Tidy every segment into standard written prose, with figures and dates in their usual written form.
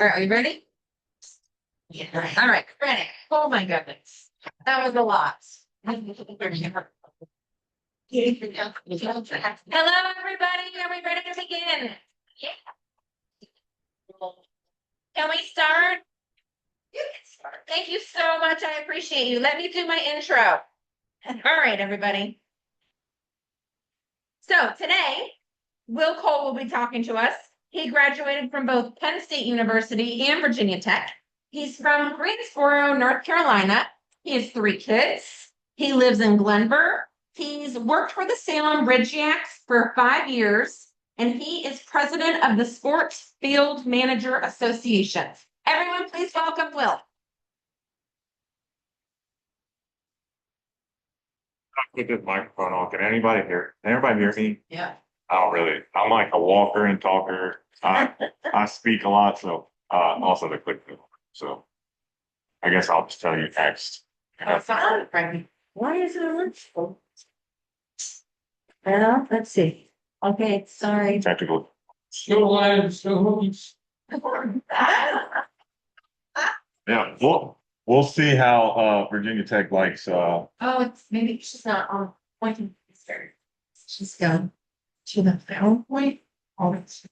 All right, are you ready? Yeah. All right, ready. Oh my goodness. That was a lot. Hello, everybody. Are we ready to begin? Yeah. Can we start? You can start. Thank you so much. I appreciate you. Let me do my intro. All right, everybody. So today, Will Cole will be talking to us. He graduated from both Penn State University and Virginia Tech. He's from Greensboro, North Carolina. He has 3 kids. He lives in Glenver. He's worked for the Salem RidgeYaks for 5 years, and he is president of the Sports Field Manager Association. Everyone, please welcome Will. Put this microphone on. Can anybody hear? Can everybody hear me? Yeah. I don't really. I'm like a walker and talker. I speak a lot, so also the click. So I guess I'll just tell you next. Oh, sorry, Frankie. Why is it electrical? Well, let's see. Okay, sorry. Technical. Still alive, still moving. Yeah, we'll see how Virginia Tech likes. Oh, it's maybe she's not on pointing. She's going to the PowerPoint. Oh, it's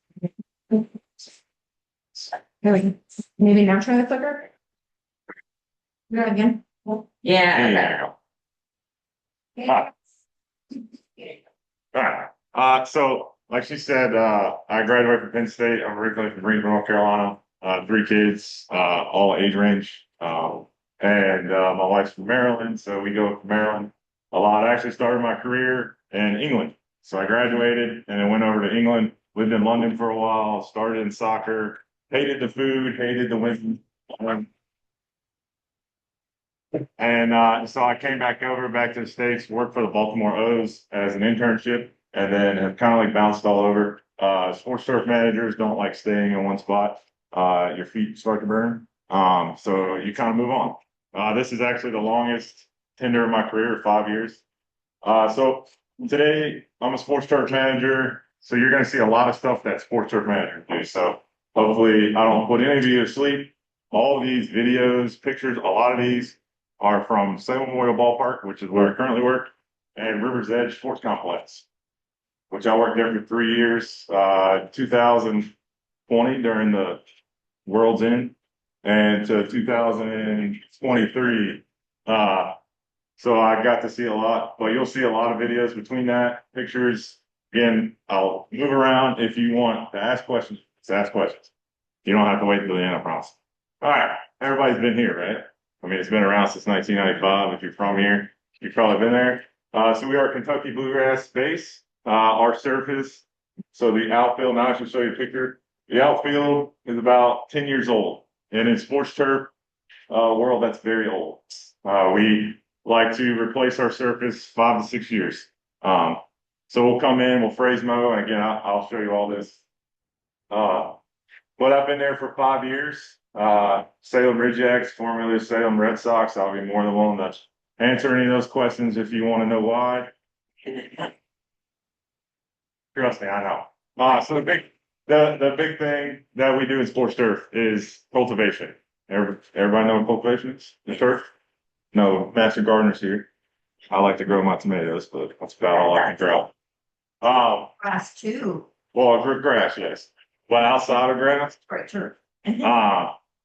here we go. Maybe now try the clicker. Do it again. Yeah. There you go. All right. So like she said, I graduated from Penn State. I'm originally from Greensboro, North Carolina. 3 kids, all age range. And my wife's from Maryland, so we go from Maryland a lot. I actually started my career in England. So I graduated and then went over to England, lived in London for a while, started in soccer, hated the food, hated the women. And so I came back to the States, worked for the Baltimore O's as an internship, and then have kind of like bounced all over. Sports turf managers don't like staying in one spot. Your feet start to burn. So you kind of move on. This is actually the longest tenure of my career, 5 years. So today I'm a sports turf manager. So you're going to see a lot of stuff that sports turf managers do. So hopefully I don't put any of you to sleep. All of these videos, pictures, a lot of these are from Salem Memorial Ballpark, which is where I currently work, and River's Edge Sports Complex, which I worked there for 3 years, 2020 during the World's End, and to 2023. So I got to see a lot, but you'll see a lot of videos between that, pictures. Again, I'll move around. If you want to ask questions, just ask questions. You don't have to wait until the end, I promise. All right, everybody's been here, right? I mean, it's been around since 1995. If you're from here, you've probably been there. So we are Kentucky Bluegrass base. Our surface, so the outfield, now I should show you a picture. The outfield is about 10 years old. And in sports turf world, that's very old. We like to replace our surface 5 to 6 years. So we'll come in, we'll phrase mow, and again, I'll show you all this. But I've been there for 5 years. Salem RidgeYaks, formerly Salem Red Sox. I'll be more than willing to answer any of those questions if you want to know why. Trust me, I know. So the big thing that we do in sports turf is cultivation. Everybody know what cultivation is? The turf? No, master gardeners here. I like to grow my tomatoes, but that's about all I can grow. Grass too. Well, grass, yes. But outside of grass, Right, sure.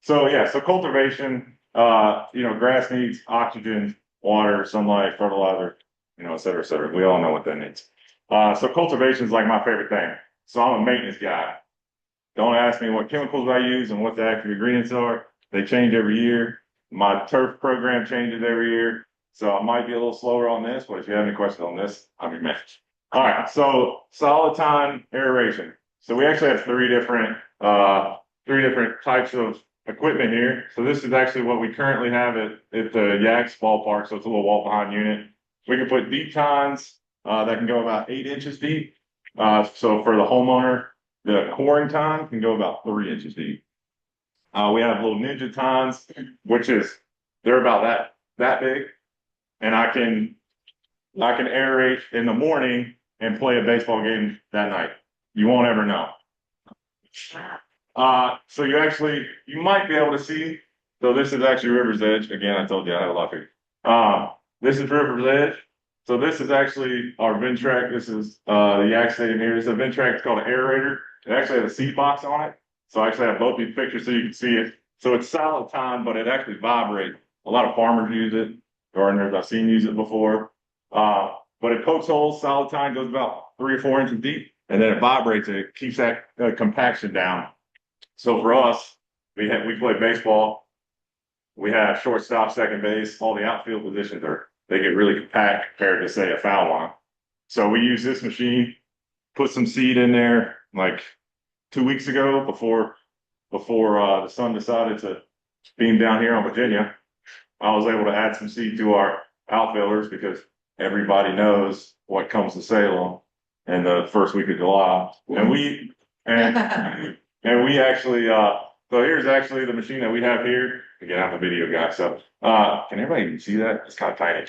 so cultivation, grass needs oxygen, water, sunlight, fertilizer, et cetera, et cetera. We all know what that needs. So cultivation is like my favorite thing. So I'm a maintenance guy. Don't ask me what chemicals I use and what the active ingredients are. They change every year. My turf program changes every year. So I might be a little slower on this, but if you have any questions on this, I'll be messaged. All right, so solid time aeration. So we actually have three different types of equipment here. So this is actually what we currently have at the Yaks ballpark. So it's a little wall behind unit. We can put deep tines that can go about 8 inches deep. So for the homeowner, the coring tine can go about 3 inches deep. We have little ninja tines, they're about that big, and I can aerate in the morning and play a baseball game that night. You won't ever know. So you might be able to see. So this is actually River's Edge. Again, I told you I have a lot here. This is River's Edge. So this is actually our vent track. This is the yak stadium here. It's a vent track. It's called an aerator. It actually has a seat box on it. So I actually have both these pictures so you can see it. So it's solid time, but it actually vibrates. A lot of farmers use it. Gardeners I've seen use it before. But it pokes holes. Solid time goes about 3 or 4 inches deep, and then it vibrates. And it keeps that compaction down. So for us, we play baseball. We have shortstop, second base. All the outfield positions they get really compact compared to say a foul line. So we use this machine, put some seed in there like 2 weeks ago before the sun decided to beam down here on Virginia. I was able to add some seed to our outfielders because everybody knows what comes to Salem in the first week of July, and we actually so here's actually the machine that we have here. Again, I'm a video guy, so can everybody even see that? It's kind of tiny.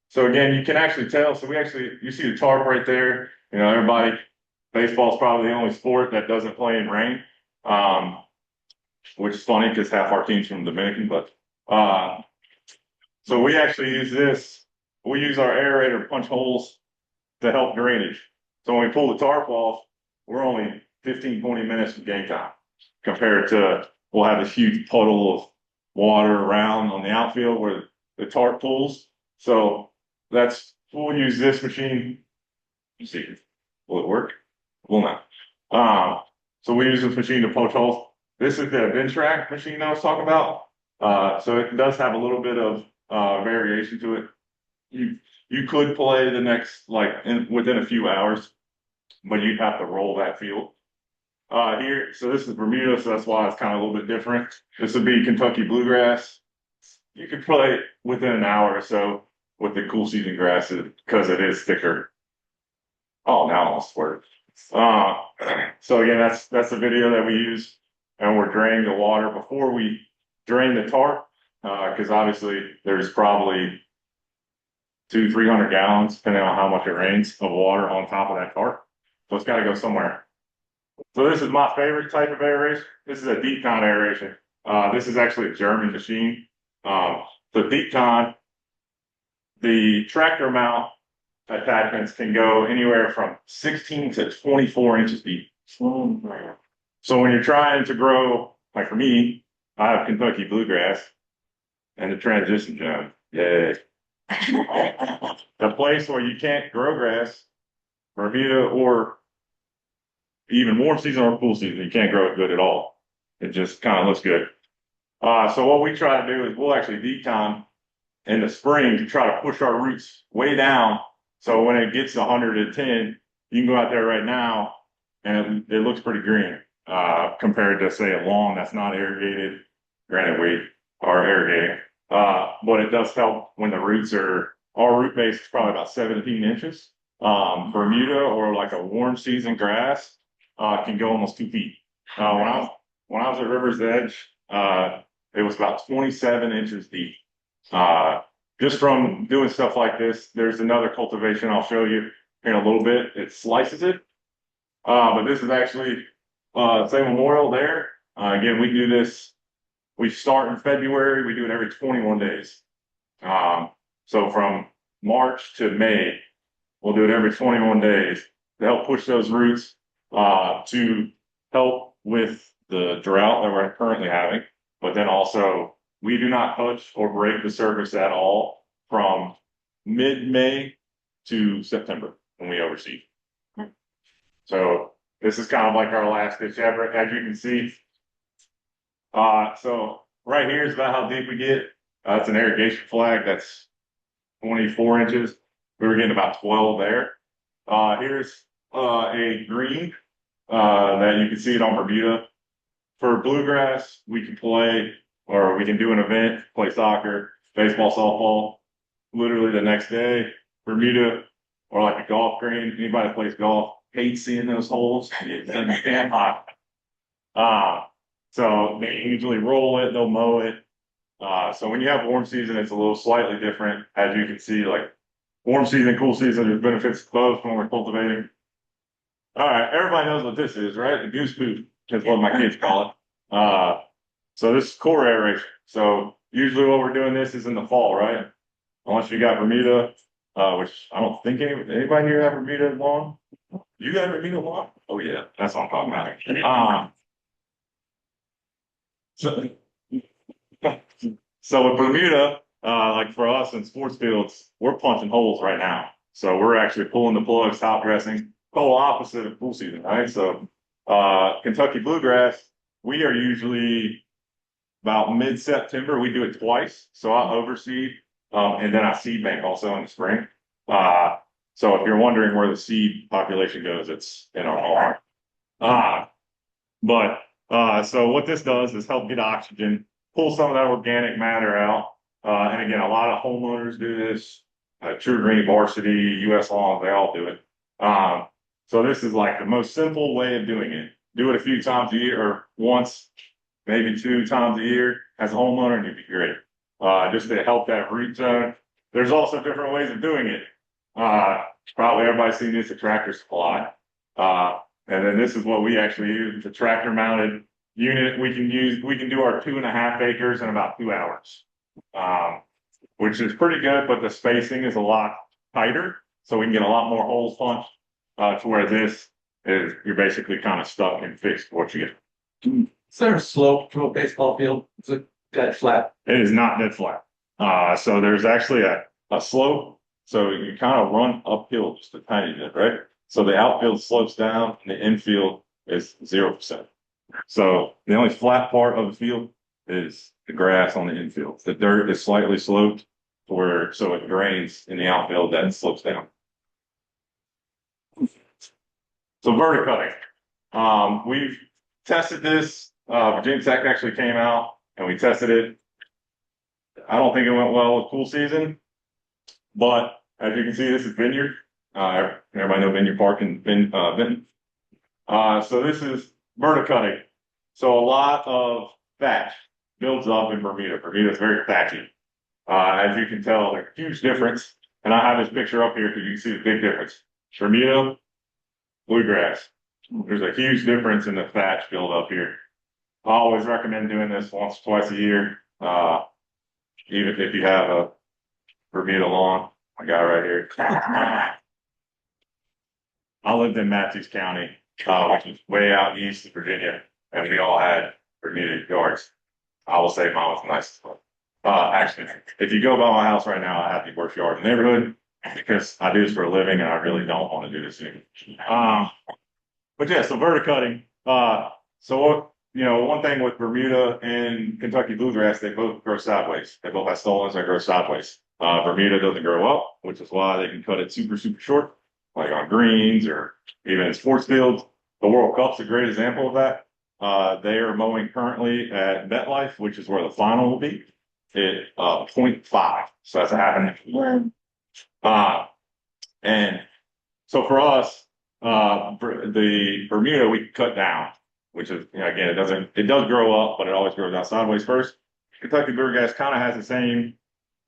So again, you can actually tell. So you see the tarp right there. You know, everybody, baseball's probably the only sport that doesn't play in rain, which is funny because half our team's from Dominican. But so we actually use this. We use our aerator to punch holes to help drainage. So when we pull the tarp off, we're only 15, 20 minutes of game time compared to we'll have this huge puddle of water around on the outfield where the tarp pulls. So we'll use this machine. Let's see, will it work? Will not. So we use this machine to punch holes. This is the vent track machine I was talking about. So it does have a little bit of variation to it. You could play the next within a few hours, but you'd have to roll that field. Here, so this is Bermuda, so that's why it's kind of a little bit different. This would be Kentucky bluegrass. You could play within an hour or so with the cool season grasses because it is thicker. Oh, now I'll swear. So again, that's the video that we use, and we're draining the water before we drain the tarp, because obviously there's probably 200-300 gallons, depending on how much it rains, of water on top of that tarp. So it's got to go somewhere. So this is my favorite type of aeration. This is a deep con aeration. This is actually a German machine. So deep con, the tractor mount attachments can go anywhere from 16 to 24 inches deep. So when you're trying to grow, like for me, I have Kentucky bluegrass and the transition zone. Yay. The place where you can't grow grass, Bermuda, or even warm season or cool season, you can't grow it good at all. It just kind of looks good. So what we try to do is we'll actually decon in the spring to try to push our roots way down. So when it gets 110, you can go out there right now and it looks pretty green compared to say a lawn that's not irrigated. Granted, we are irrigating, but it does help when the roots our root base is probably about 17 inches. Bermuda or like a warm season grass can go almost 2 feet. When I was at River's Edge, it was about 27 inches deep. Just from doing stuff like this, there's another cultivation I'll show you in a little bit. It slices it. But this is actually, say Memorial there. Again, we do this, we start in February, we do it every 21 days. So from March to May, we'll do it every 21 days to help push those roots, to help with the drought that we're currently having. But then also, we do not touch or break the surface at all from mid-May to September when we overseed. So this is kind of like our last ditch effort, as you can see. So right here is about how deep we get. It's an irrigation flag that's 24 inches. We were getting about 12 there. Here's a green that you can see it on Bermuda. For bluegrass, we can play, or we can do an event, play soccer, baseball, softball, literally the next day. Bermuda, or like a golf green. Anybody that plays golf hates seeing those holes. It's damn hot. So they usually roll it, they'll mow it. So when you have warm season, it's a little slightly different. As you can see, like warm season, cool season, there's benefits to both when we're cultivating. All right, everybody knows what this is, right? The goose poop. is what my kids call it. So this is core aeration. So usually what we're doing this is in the fall, right? Unless you got Bermuda, which I don't think anybody here have Bermuda lawn. You got Bermuda lawn? Oh yeah, that's what I'm talking about. So, so with Bermuda, like for us in sports fields, we're punching holes right now. So we're actually pulling the plugs, top dressing, total opposite of pool season, right? So Kentucky bluegrass, we are usually about mid-September. We do it twice. So I overseed, and then I seed bank also in the spring. So if you're wondering where the seed population goes, it's in our farm. So what this does is help get oxygen, pull some of that organic matter out. And again, a lot of homeowners do this. True Green Varsity, US Lawn, they all do it. So this is like the most simple way of doing it. Do it a few times a year or once, maybe 2 times a year as a homeowner, and you'd be great. Just to help that root zone. There's also different ways of doing it. Probably everybody's seen this at Tractor Supply. And then this is what we actually use, the tractor mounted unit. We can do our 2.5 acres in about 2 hours, which is pretty good, but the spacing is a lot tighter. So we can get a lot more holes punched, to where this is, you're basically kind of stuck and fixed what you get. Is there a slope to a baseball field? Is it dead flat? It is not dead flat. So there's actually a slope. So you kind of run uphill just a tiny bit, right? So the outfield slopes down and the infield is 0%. So the only flat part of the field is the grass on the infield. The dirt is slightly sloped so it drains in the outfield that slopes down. So verticutting. We've tested this. Virginia Tech actually came out and we tested it. I don't think it went well with pool season, but as you can see, this is Vineyard. Everybody know Vineyard Park in Benton. So this is verticutting. So a lot of thatch builds up in Bermuda. Bermuda is very thatchy. As you can tell, there's a huge difference. And I have this picture up here because you can see the big difference. Bermuda, bluegrass. There's a huge difference in the thatch build up here. I always recommend doing this once or twice a year. Even if you have a Bermuda lawn, my guy right here. I lived in Matthews County, which is way out east of Virginia, and we all had Bermuda yards. I will say mine was the nicest one. Actually, if you go by my house right now, I have the worst yard in the neighborhood because I do this for a living and I really don't want to do this anymore. But yeah, so verticutting. One thing with Bermuda and Kentucky bluegrass, they both grow sideways. They both have stolons that grow sideways. Bermuda doesn't grow up, which is why they can cut it super, super short, like on greens or even in sports fields. The World Cup's a great example of that. They are mowing currently at MetLife, which is where the final will be, at 0.5. So that's a half an inch. And so for us, the Bermuda we cut down, which is, again, it does grow up, but it always grows out sideways first. Kentucky bluegrass kind of has the same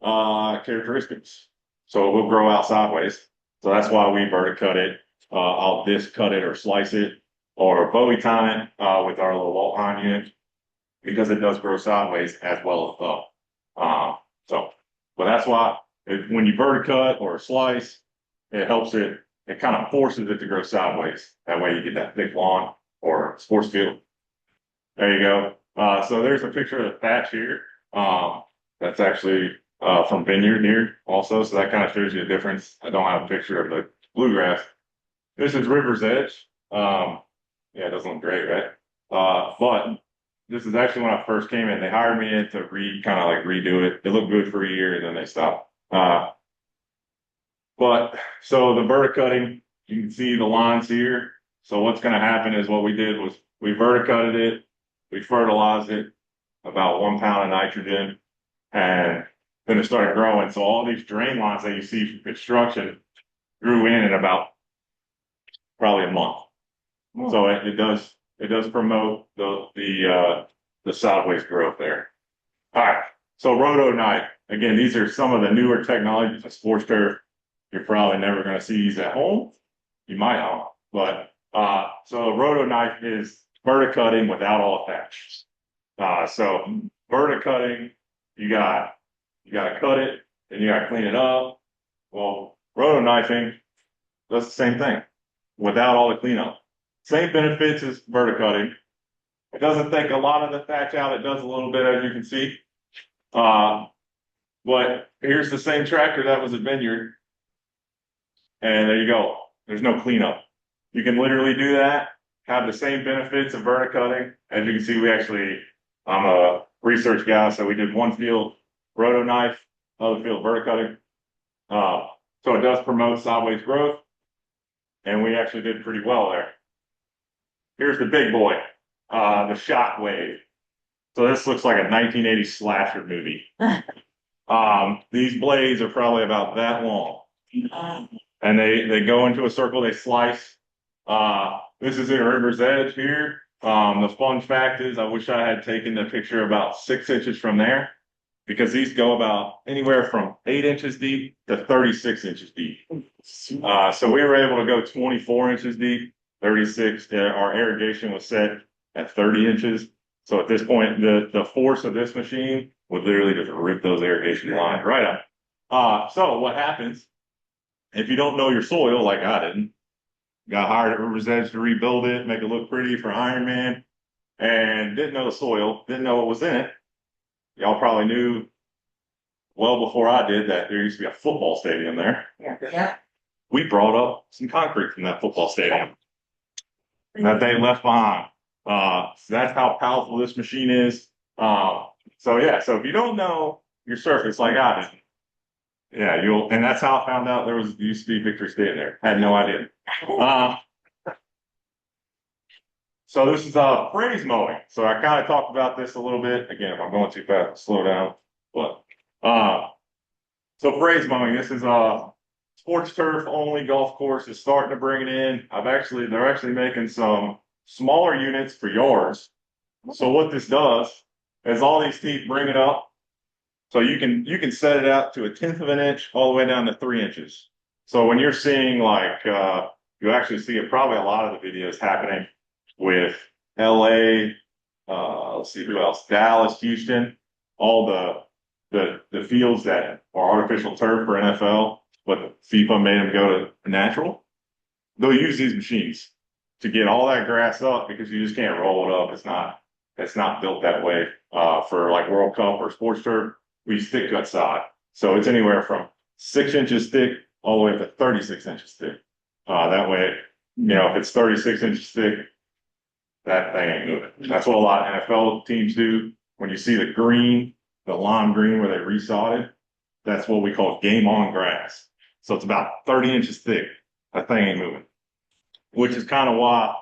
characteristics. So it will grow out sideways. So that's why we verticut it. I'll disc cut it or slice it or Bowie time it with our little Waltheim unit because it does grow sideways as well as up. But that's why when you verticut or slice, it helps it kind of forces it to grow sideways. That way you get that thick lawn or sports field. There you go. So there's a picture of the thatch here. That's actually from Vineyard here also. So that kind of shows you the difference. I don't have a picture of the bluegrass. This is River's Edge. It doesn't look great, right? But this is actually when I first came in. They hired me in to redo it. It looked good for a year and then they stopped. So the verticutting, you can see the lines here. So what's going to happen is what we did was we verticutted it, we fertilized it, about 1 pound of nitrogen, and then it started growing. So all these drain lines that you see from construction grew in about probably a month. So it does promote the sideways growth there. All right. So Roto Knife. Again, these are some of the newer technologies of sports turf. You're probably never going to see these at home. You might not, but so Roto Knife is verticutting without all the patches. So verticutting, you got to cut it, and you got to clean it up. Well, roto knifing does the same thing without all the cleanup. Same benefits as verticutting. It doesn't take a lot of the thatch out. It does a little bit, as you can see. But here's the same tractor that was at Vineyard. And there you go. There's no cleanup. You can literally do that, have the same benefits of verticutting. As you can see, I'm a research guy, so we did one field roto knife, other field verticutting. So it does promote sideways growth. And we actually did pretty well there. Here's the big boy, the Shockwave. So this looks like a 1980 slasher movie. These blades are probably about that long. And they go into a circle, they slice. This is in River's Edge here. The fun fact is I wish I had taken the picture about 6 inches from there, because these go about anywhere from 8 inches deep to 36 inches deep. So we were able to go 24 inches deep, 36. Our irrigation was set at 30 inches. So at this point, the force of this machine would literally just rip those irrigation lines right up. So what happens if you don't know your soil, like I didn't? Got hired at River's Edge to rebuild it, make it look pretty for Iron Man, and didn't know the soil, didn't know what was in it. Y'all probably knew well before I did that there used to be a football stadium there. Yeah. We brought up some concrete from that football stadium that they left behind. So that's how powerful this machine is. So if you don't know your surface like I did, and that's how I found out there used to be Victory Stadium there. Had no idea. So this is phrase mowing. So I kind of talked about this a little bit. Again, if I'm going too fast, I'll slow down. But so phrase mowing. This is a sports turf only golf course is starting to bring it in. They're actually making some smaller units for yards. So what this does is all these teeth bring it up. So you can set it out to 1/10 of an inch all the way down to 3 inches. So when you're seeing you actually see it probably a lot of the videos happening with LA, let's see who else, Dallas, Houston, all the fields that are artificial turf for NFL, but FIFA made them go to natural. They'll use these machines to get all that grass up, because you just can't roll it up. It's not built that way. For like World Cup or sports turf, we use thick cut sod. So it's anywhere from 6 inches thick all the way up to 36 inches thick. That way, if it's 36 inches thick, that thing ain't moving. That's what a lot of NFL teams do. When you see the lime green where they resawed it, that's what we call game on grass. So it's about 30 inches thick. That thing ain't moving. Which is kind of why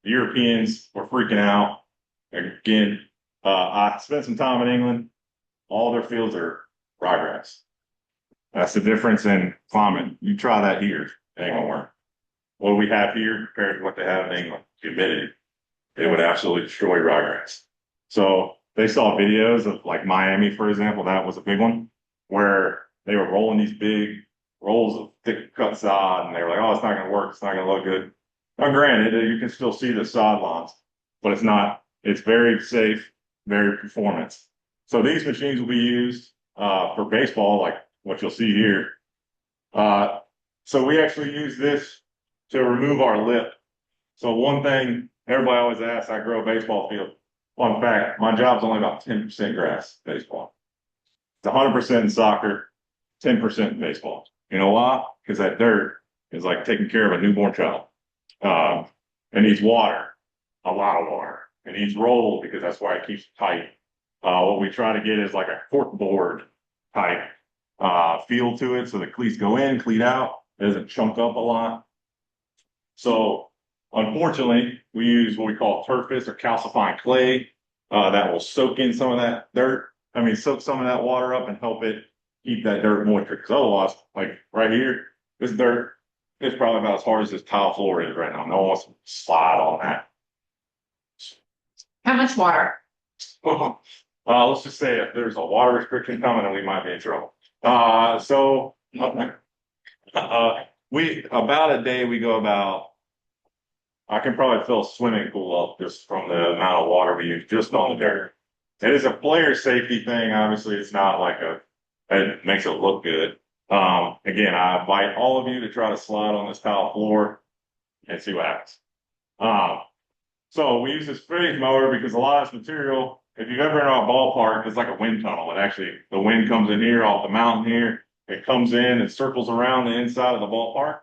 the Europeans were freaking out. Again, I spent some time in England. All their fields are ryegrass. That's the difference in climate. You try that here, it ain't gonna work. What we have here compared to what they have in England, humidity, it would absolutely destroy ryegrass. So they saw videos of like Miami, for example, that was a big one, where they were rolling these big rolls of thick cut sod, and they were like, oh, it's not gonna work, it's not gonna look good. Now granted, you can still see the sod lines, but it's very safe, very performance. So these machines will be used for baseball, like what you'll see here. So we actually use this to remove our lip. So one thing everybody always asks, I grow a baseball field. Fun fact, my job's only about 10% grass, baseball. It's 100% in soccer, 10% in baseball. You know why? Because that dirt is like taking care of a newborn child. It needs water, a lot of water. It needs roll, because that's why it keeps it tight. What we try to get is like a corkboard type feel to it, so the cleats go in, cleat out. It doesn't chunk up a lot. So unfortunately, we use what we call turfus or calcifying clay that will soak in some of that dirt. Soak some of that water up and help it keep that dirt moisture. Because otherwise, like right here, this dirt is probably about as hard as this tile floor is right now. No one wants to slide on that. How much water? Let's just say if there's a water restriction coming, then we might be in trouble. We about a day we go about I can probably fill a swimming pool up just from the amount of water we use just on the dirt. It is a player safety thing. Obviously, it's not like it makes it look good. Again, I invite all of you to try to slide on this tile floor and see what happens. Um, so we use this phase mower because a lot of this material, if you've ever been on a ballpark, it's like a wind tunnel. And actually, the wind comes in here off the mountain here. It comes in and circles around the inside of the ballpark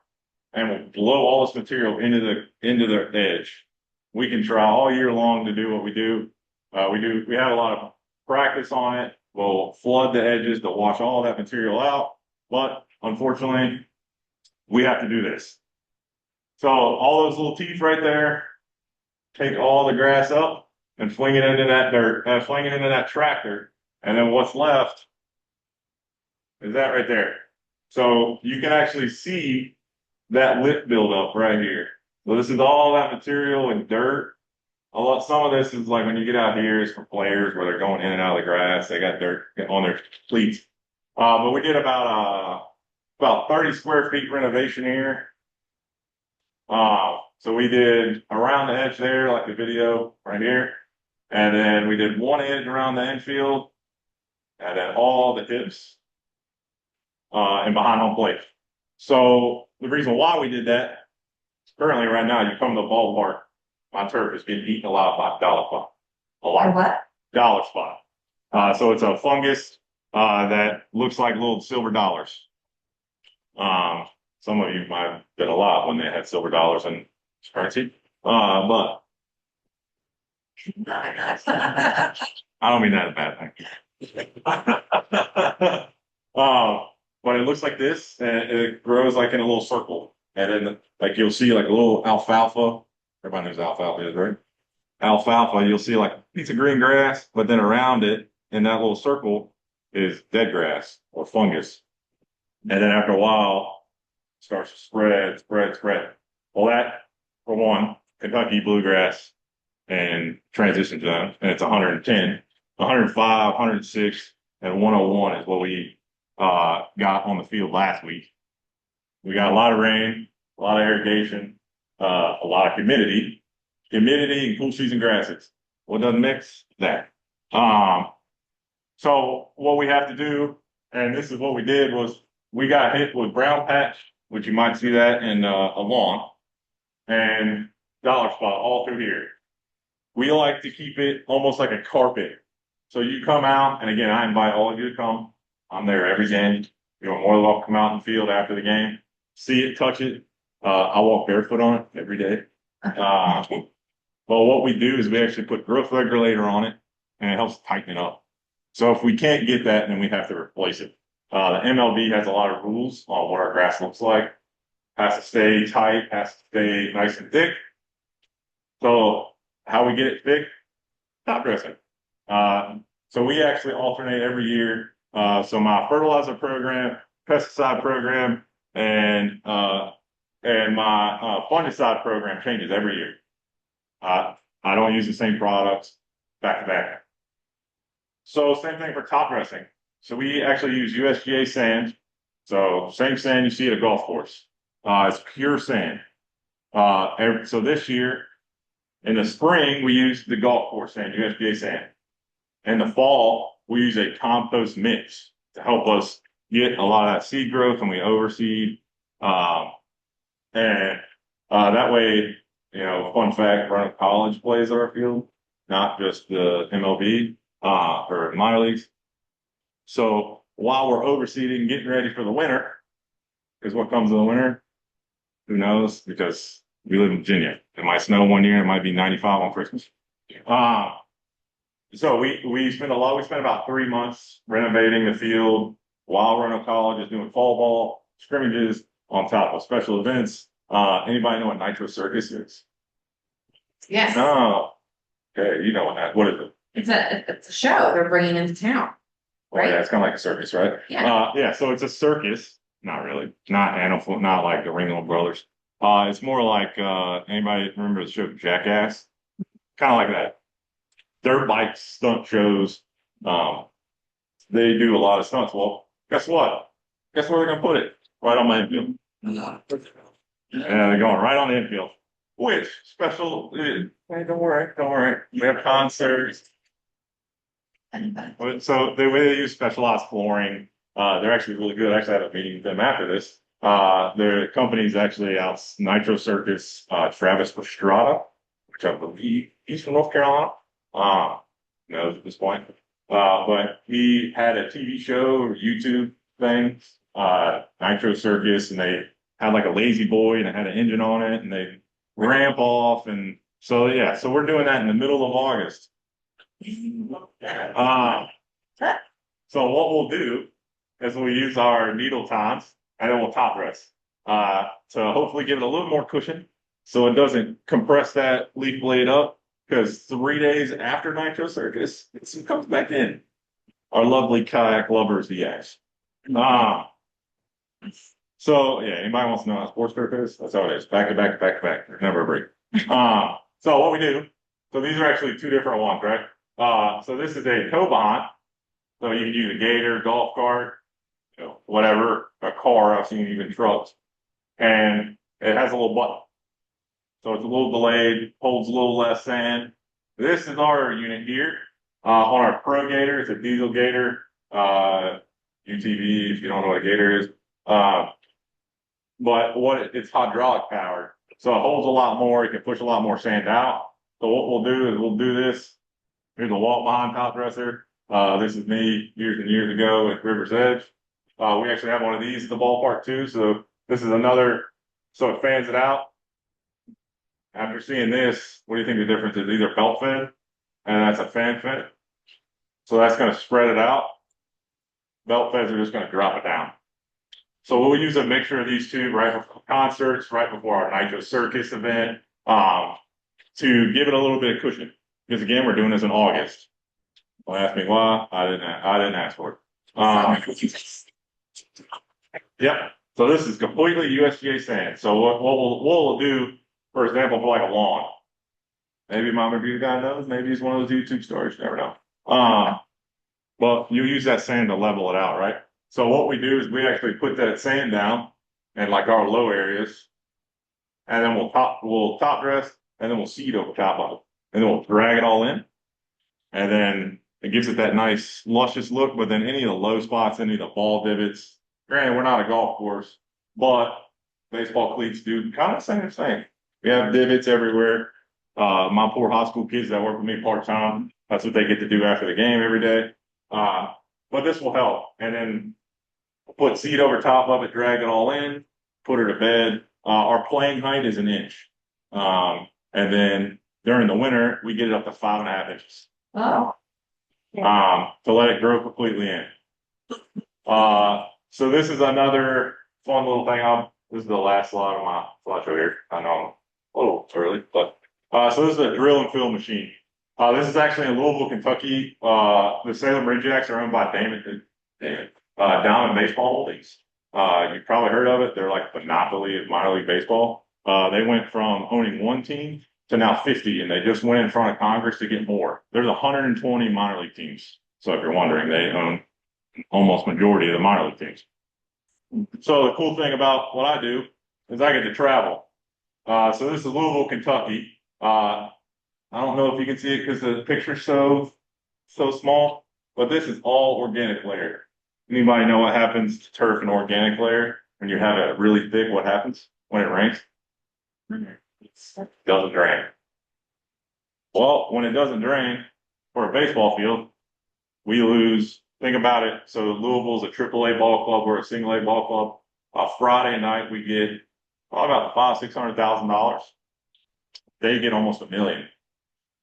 and will blow all this material into the edge. We can try all year long to do what we do. We have a lot of practice on it. We'll flood the edges to wash all that material out. But unfortunately, we have to do this. So all those little teeth right there, take all the grass up and fling it into that dirt, fling it into that tractor. And then what's left is that right there. So you can actually see that lip buildup right here. So this is all that material and dirt. Some of this is like when you get out here, it's for players where they're going in and out of the grass. They got dirt on their cleats. But we did about 30 square feet renovation here. So we did around the edge there, like the video right here. And then we did one edge around the infield, and then all the hips, and behind home plate. So the reason why we did that, currently right now, you come to the ballpark, my turf is getting eaten alive by dollar spot. A lot. Or what? Dollar spot. So it's a fungus that looks like little silver dollars. Some of you might have been alive when they had silver dollars in currency. But I don't mean that as a bad thing. But it looks like this, and it grows like in a little circle. And then, like, you'll see like a little alfalfa. Everybody knows what alfalfa is, right? Alfalfa, you'll see like a piece of green grass, but then around it in that little circle is dead grass or fungus. And then after a while, it starts to spread. Well, that, for one, Kentucky bluegrass and transition zone, and it's 110, 105, 106, and 101 is what we got on the field last week. We got a lot of rain, a lot of irrigation, a lot of humidity and cool season grasses. What doesn't mix? That. So what we have to do, and this is what we did, was we got hit with brown patch, which you might see that in a lawn, and dollar spot all through here. We like to keep it almost like a carpet. So you come out, and again, I invite all of you to come. I'm there every game. You're more than welcome to come out in the field after the game, see it, touch it. I walk barefoot on it every day. But what we do is we actually put growth regulator on it, and it helps tighten it up. So if we can't get that, then we have to replace it. The MLB has a lot of rules on what our grass looks like. Has to stay tight, has to stay nice and thick. So how we get it thick? Top dressing. So we actually alternate every year. So my fertilizer program, pesticide program, and my fungicide program changes every year. I don't use the same products back to back. So same thing for top dressing. So we actually use USGA sand. So same sand you see at a golf course. It's pure sand. So this year, in the spring, we use the golf course sand, USGA sand. In the fall, we use a compost mix to help us get a lot of that seed growth, and we overseed. That way, fun fact, Roanoke College plays our field, not just the MLB or minor leagues. So while we're overseeding, getting ready for the winter, because what comes in the winter, who knows? Because we live in Virginia. It might snow one year, it might be 95 on Christmas. So we spent about 3 months renovating the field while Roanoke College is doing fall ball scrimmages on top of special events. Anybody know what Nitro Circus is? Yes. No. Okay, you know what is it? It's a show they're bringing into town. Well, Right? yeah, it's kind of like a circus, right? Yeah. So it's a circus. Not really. Not animal, not like the Ringling Brothers. It's more like, anybody remember the show Jackass? Kind of like that. Dirt bike stunt shows. They do a lot of stunts. Well, guess what? Guess where they're going to put it? Right on my infield. Yeah, they're going right on the infield. which special, hey, don't worry. We have concerts. So the way they use specialized flooring, they're actually really good. I actually had a meeting with them after this. Their company's actually out Nitro Circus, Travis Pastrada, which I believe he's from North Carolina. Knows at this point. But he had a TV show or YouTube thing, Nitro Circus, and they had like a lazy boy and it had an engine on it and they ramp off. And so, yeah, so we're doing that in the middle of August. So what we'll do is we'll use our needle tines and then we'll top dress to hopefully give it a little more cushion so it doesn't compress that leaf blade up. Because 3 days after Nitro Circus, it comes back in. Our lovely kayak lovers, the Yaks. So yeah, anybody wants to know how sports turf is? That's how it is. Back to back to back to back. There's never a break. So what we do, so these are actually two different ones, right? So this is a tow bond. So you can use a gator, golf cart, whatever, a car. I've seen even trucks. And it has a little button. So it's a little delayed, holds a little less sand. This is our unit here. On our Pro Gator, it's a diesel gator, UTV, if you don't know what a gator is. But it's hydraulic powered. So it holds a lot more. It can push a lot more sand out. So what we'll do is we'll do this. Here's a walk behind top dresser. This is me years and years ago at River's Edge. We actually have one of these at the ballpark too. So this is another, so it fans it out. After seeing this, what do you think the difference is? These are belt fed, and that's a fan fed. So that's going to spread it out. Belt feds are just going to drop it down. So we'll use a mixture of these two right before concerts, right before our Nitro Circus event, to give it a little bit of cushion. Because again, we're doing this in August. Don't ask me why. I didn't ask for it. Yep. So this is completely USGA sand. So what we'll do, for example, for like a lawn. Maybe my review guy knows. Maybe he's one of those YouTube stars. You never know. Well, you use that sand to level it out, right? So what we do is we actually put that sand down in like our low areas, and then we'll top dress, and then we'll seed over top of it, and then we'll drag it all in, and then it gives it that nice luscious look. But then any of the low spots, any of the ball divots. Granted, we're not a golf course, but baseball cleats do kind of the same thing. We have divots everywhere. My poor high school kids that work with me part-time, that's what they get to do after the game every day. But this will help. And then put seed over top of it, drag it all in, put her to bed. Our playing height is 1 inch. And then during the winter, we get it up to 5.5 inches. Oh. To let it grow completely in. So this is another fun little thing. This is the last slide of my slideshow here. I know I'm a little early, but so this is a drill and fill machine. This is actually in Louisville, Kentucky. The Salem RidgeYaks are owned by Diamond Baseball Holdings. You've probably heard of it. They're like the monopoly of minor league baseball. They went from owning one team to now 50, and they just went in front of Congress to get more. There's 120 minor league teams. So if you're wondering, they own almost majority of the minor league teams. So the cool thing about what I do is I get to travel. So this is Louisville, Kentucky. I don't know if you can see it because the picture's so small, but this is all organic layer. Anybody know what happens to turf and organic layer when you have it really thick? What happens when it rains? It doesn't drain. Well, when it doesn't drain for a baseball field, we lose. Think about it. So Louisville's a AAA ball club. We're a single A ball club. Friday night we get probably about $500,000-$600,000. They get almost $1 million.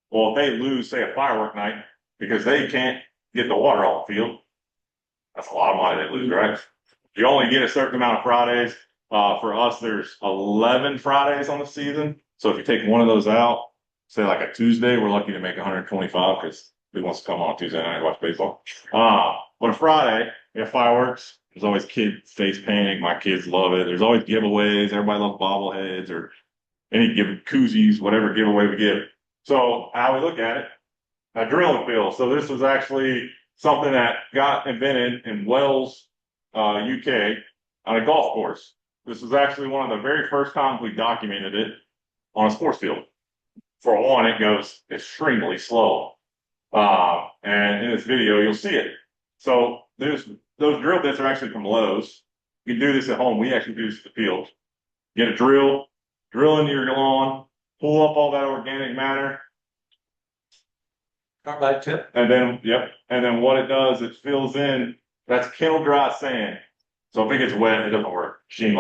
Well, if they lose, say, a firework night because they can't get the water off the field, that's a lot of money they lose, right? You only get a certain amount of Fridays. For us, there's 11 Fridays on the season. So if you take one of those out, say like a Tuesday, we're lucky to make 125 because who wants to come on Tuesday night and watch baseball? But a Friday, we have fireworks. There's always kids face painting. My kids love it. There's always giveaways. Everybody loves bobbleheads or any koozies, whatever giveaway we give. So how we look at it, a drill and fill. So this was actually something that got invented in Wales, UK, on a golf course. This was actually one of the very first times we documented it. on a sports field. For one, it goes extremely slow. And in this video, you'll see it. So those drill bits are actually from Lowe's. You can do this at home. We actually do this at the field. Get a drill into your lawn, pull up all that organic matter, Carbide tip. and then what it does, it fills in. That's kiln dry sand. So if it gets wet, it doesn't work. Sheen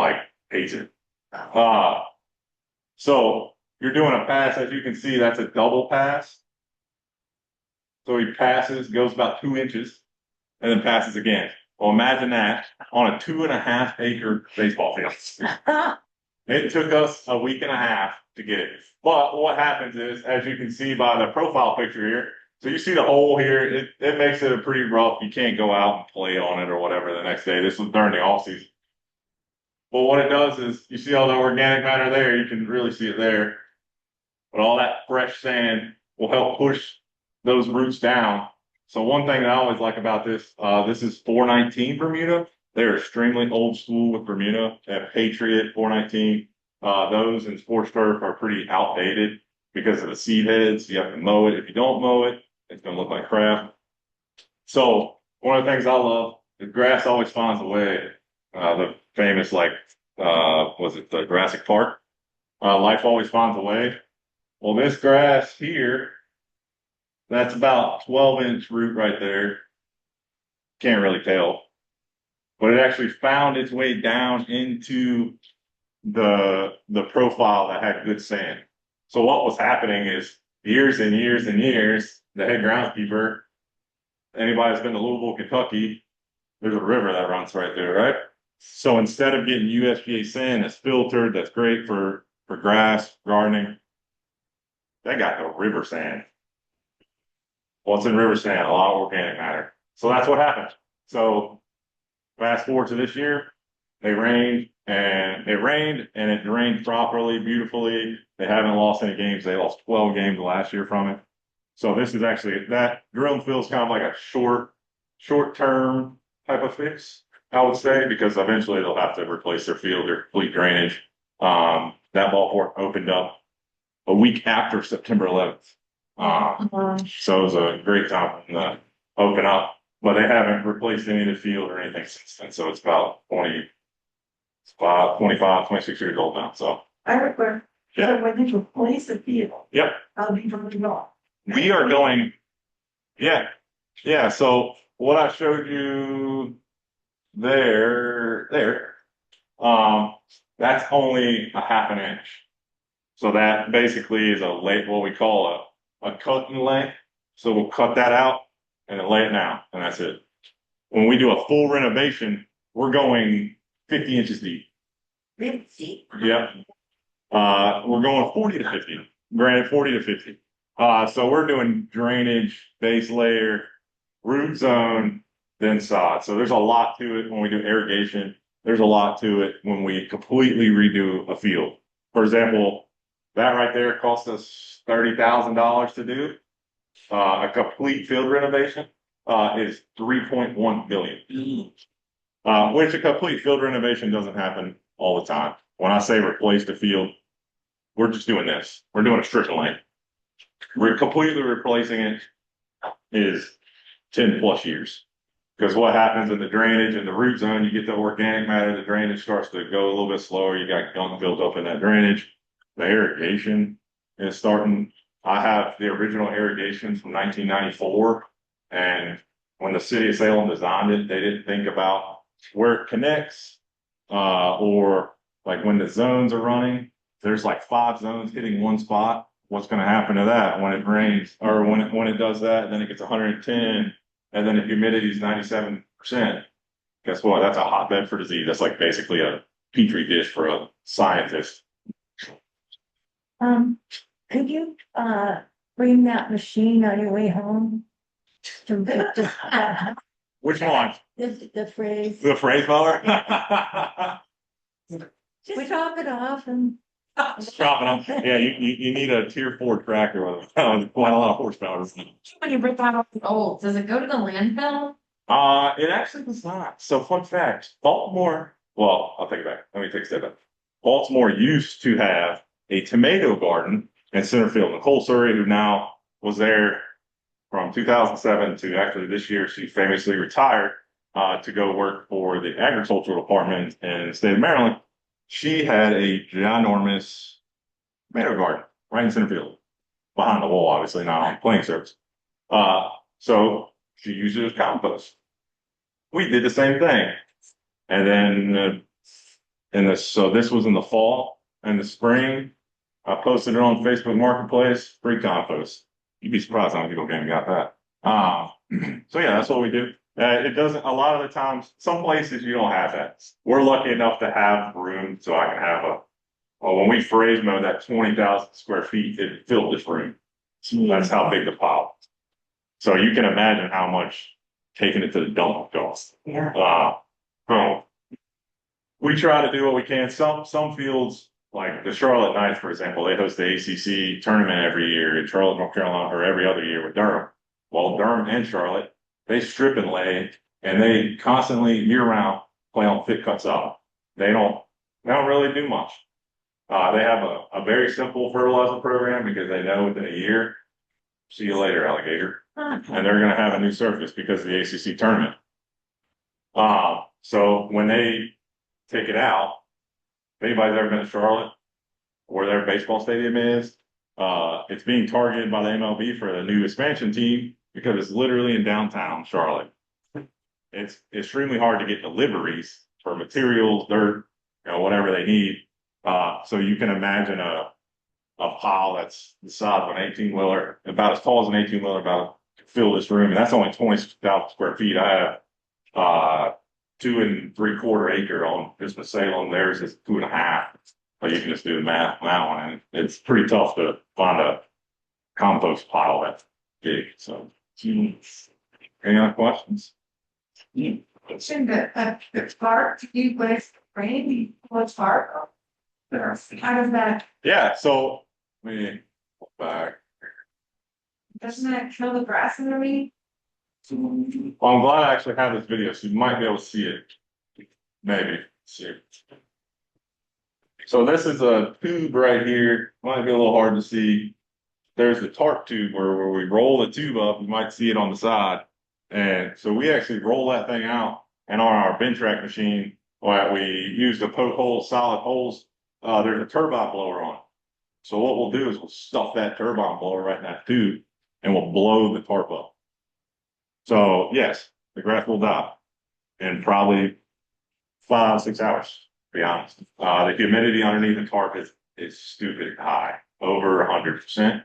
hates it. So you're doing a pass, as you can see, that's a double pass. So he passes, goes about 2 inches, and then passes again. Well, imagine that on a 2.5 acre baseball field. It took us a week and a half to get it. But what happens is, as you can see by the profile picture here, so you see the hole here, it makes it a pretty rough. You can't go out and play on it or whatever the next day. This was during the off season. But what it does is, you see all the organic matter there, you can really see it there. But all that fresh sand will help push those roots down. So one thing that I always like about this, this is 419 Bermuda. They're extremely old school with Bermuda. They have Patriot 419. Those in sports turf are pretty outdated because of the seed heads. You have to mow it. If you don't mow it, it's going to look like crap. So one of the things I love, the grass always finds a way. The famous, was it the Jurassic Park? Life always finds a way. Well, this grass here, that's about 12-inch root right there. Can't really tell. But it actually found its way down into the profile that had good sand. So what was happening is years and years and years, the head groundskeeper, anybody that's been to Louisville, Kentucky, there's a river that runs right there, right? So instead of getting USGA sand that's filtered, that's great for grass, gardening, they got the river sand. What's in river sand? A lot of organic matter. So that's what happened. So fast forward to this year, it rained and it drained properly, beautifully. They haven't lost any games. They lost 12 games last year from it. So this is actually, that drill and fill is kind of like a short-term type of fix, I would say, because eventually they'll have to replace their field, their complete drainage. That ballpark opened up a week after September 11th. So it was a great time to open up, but they haven't replaced any of the field or anything since then. So it's about 25, 26 years old now. So I remember. Yeah. So when you replace the field. Yep. I'll be moving on. We are going, yeah. So what I showed you there, that's only a half an inch. So that basically is what we call a cut and lay. So we'll cut that out and then lay it down, and that's it. When we do a full renovation, we're going 50 inches deep. 50. Yep. We're going 40 to 50. Granted, 40 to 50. So we're doing drainage, base layer, root zone, then sod. So there's a lot to it when we do irrigation. There's a lot to it when we completely redo a field. For example, that right there cost us $30,000 to do. A complete field renovation is $3.1 billion. Which a complete field renovation doesn't happen all the time. When I say replace the field, we're just doing this. We're doing a strip lane. We're completely replacing it is 10 plus years. Because what happens in the drainage and the root zone, you get the organic matter, the drainage starts to go a little bit slower. You got gunk built up in that drainage. The irrigation is starting. I have the original irrigation from 1994. And when the city of Salem designed it, they didn't think about where it connects, or like when the zones are running, there's like 5 zones hitting one spot. What's going to happen to that when it rains, or when it does that, then it gets 110, and then the humidity is 97%. Guess what? That's a hotbed for disease. That's like basically a petri dish for a scientist. Could you bring that machine on your way home? To Which one? the phrase. The phrase mower? We top it off and. Chopping them. Yeah, you need a tier 4 tractor with quite a lot of horsepower. When you rip out the old, does it go to the landfill? It actually does not. So fun fact, Baltimore, well, I'll take it back. Let me take a step back. Baltimore used to have a tomato garden in center field. Nicole Surrey, who now was there from 2007 to actually this year, she famously retired to go work for the agricultural department in the state of Maryland. She had a ginormous tomato garden right in center field, behind the wall, obviously not on playing surface. So she used it as compost. We did the same thing, and then so this was in the fall and the spring. I posted it on Facebook Marketplace, free compost. You'd be surprised how many people came and got that. So yeah, that's what we do. It doesn't, a lot of the times, some places you don't have that. We're lucky enough to have room so I can have when we phrase mowed that 20,000 square feet, it filled this room. That's how big the pile is. So you can imagine how much taking it to the dump costs. Yeah. So we try to do what we can. Some fields, like the Charlotte Knights, for example, they host the ACC tournament every year in Charlotte, North Carolina, or every other year with Durham. Well, Durham and Charlotte, they strip and lay, and they constantly, year round, play on thick cut sod. They don't really do much. They have a very simple fertilizer program because they know within a year, see you later, alligator, and they're going to have a new surface because of the ACC tournament. So when they take it out, if anybody's ever been to Charlotte, where their baseball stadium is, it's being targeted by the MLB for the new expansion team because it's literally in downtown Charlotte. It's extremely hard to get deliveries for materials, dirt, whatever they need. So you can imagine a pile that's the size of an 18-wheeler, about as tall as an 18-wheeler, about to fill this room. And that's only 20,000 square feet. I have 2 3/4 acre on just with Salem. Theirs is 2.5. But you can just do the math on that one. And it's pretty tough to find a compost pile that's big. So, any other questions? You mentioned that the park you with rain, what's park? How does that, Yeah. So, let me look back. doesn't that kill the grass in the rain? Well, I'm glad I actually have this video, so you might be able to see it. Maybe see it. So this is a tube right here. Might be a little hard to see. There's the tarp tube where we roll the tube up. You might see it on the side. And so we actually roll that thing out. And on our bin track machine, we use to poke holes, solid holes. There's a turbine blower on it. So what we'll do is we'll stuff that turbine blower right in that tube and we'll blow the tarp up. So yes, the grass will die in probably 5-6 hours, to be honest. The humidity underneath the tarp is stupid high, over 100%.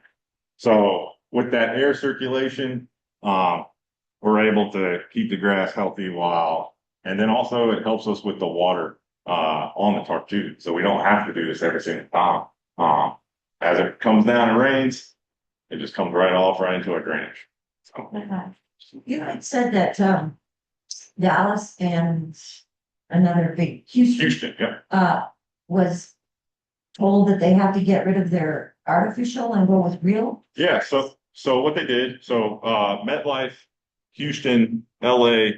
So with that air circulation, we're able to keep the grass healthy and then also it helps us with the water on the tarp too. So we don't have to do this every single time. As it comes down and rains, it just comes right off right into our drainage. So. You had said that Dallas and another big Houston, yeah. Was told that they have to get rid of their artificial and go with real. Yeah, so what they did, MetLife, Houston, LA,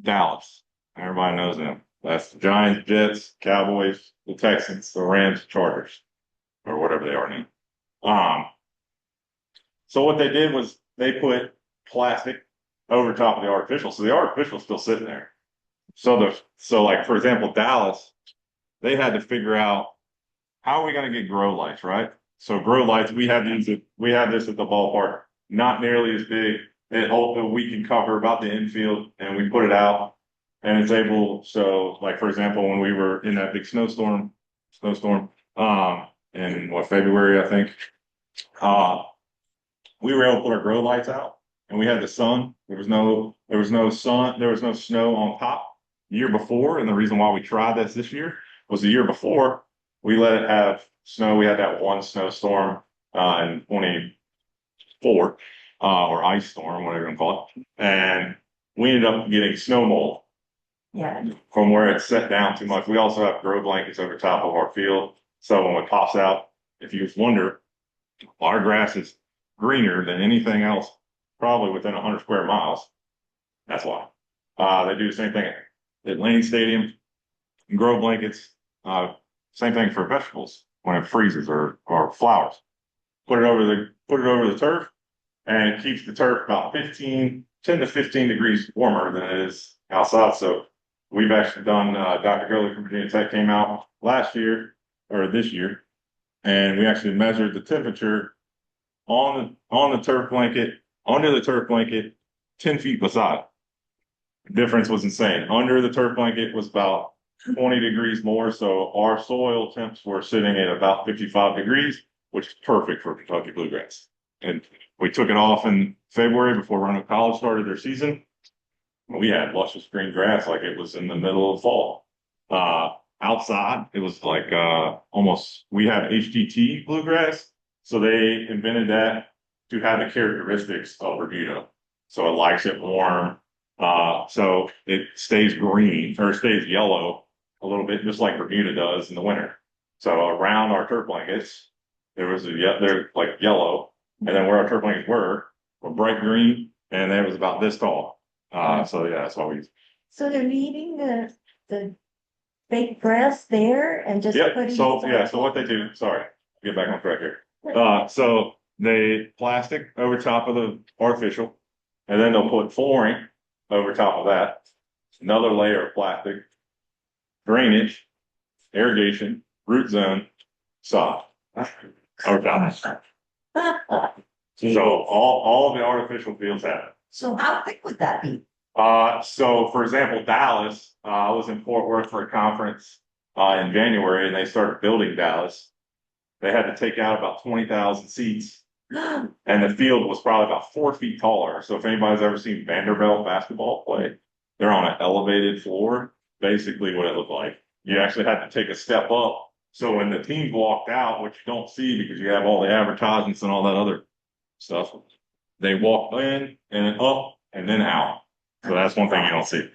Dallas. Everybody knows them. That's the Giants, Jets, Cowboys, the Texans, the Rams, Chargers, or whatever they are now. So what they did was they put plastic over top of the artificial. So the artificial is still sitting there. So like for example, Dallas, they had to figure out how are we going to get grow lights, right? So grow lights, we have this at the ballpark, not nearly as big. We can cover about the infield and we put it out and it's able. So like, for example, when we were in that big snowstorm, in February, I think, we were able to put our grow lights out and we had the sun. There was no snow on top the year before. And the reason why we tried this year was the year before we let it have snow. We had that one snowstorm in 24 or ice storm, whatever you want to call it. And we ended up getting snow mold. Yeah. From where it's set down too much. We also have grow blankets over top of our field. So when it pops out, if you wonder, our grass is greener than anything else, probably within 100 square miles. That's why. They do the same thing at Lane Stadium, grow blankets, same thing for vegetables. when it freezes or flowers. Put it over the turf, and it keeps the turf about 10 to 15 degrees warmer than it is outside. So we've actually done, Dr. Gurley from Virginia Tech came out last year or this year, and we actually measured the temperature on the turf blanket, under the turf blanket, 10 feet beside. The difference was insane. Under the turf blanket was about 20 degrees more. So our soil temps were sitting at about 55 degrees, which is perfect for Kentucky bluegrass. And we took it off in February before Roanoke College started their season. We had luscious green grass like it was in the middle of fall. Outside, it was like almost, we have HGT bluegrass. So they invented that to have the characteristics of Bermuda. So it likes it warm. So it stays green or stays yellow a little bit, just like Bermuda does in the winter. So around our turf blankets, they're like yellow, and then where our turf blankets were bright green, and it was about this tall. So yeah, that's why we. So they're leaving the fake grass there and just Yeah. putting. So yeah. So what they do? Sorry, get back on track here. So they plastic over top of the artificial, and then they'll put flooring over top of that. Another layer of plastic, drainage, irrigation, root zone, sod over top. So all of the artificial fields have it. So how thick would that be? So for example, Dallas, I was in Fort Worth for a conference in January, and they started building Dallas. They had to take out about 20,000 seats, and the field was probably about 4 feet taller. So if anybody's ever seen Vanderbilt basketball play, they're on an elevated floor, basically what it looked like. You actually had to take a step up. So when the teams walked out, which you don't see because you have all the advertisements and all that other stuff, they walked in and then up and then out. So that's one thing you don't see.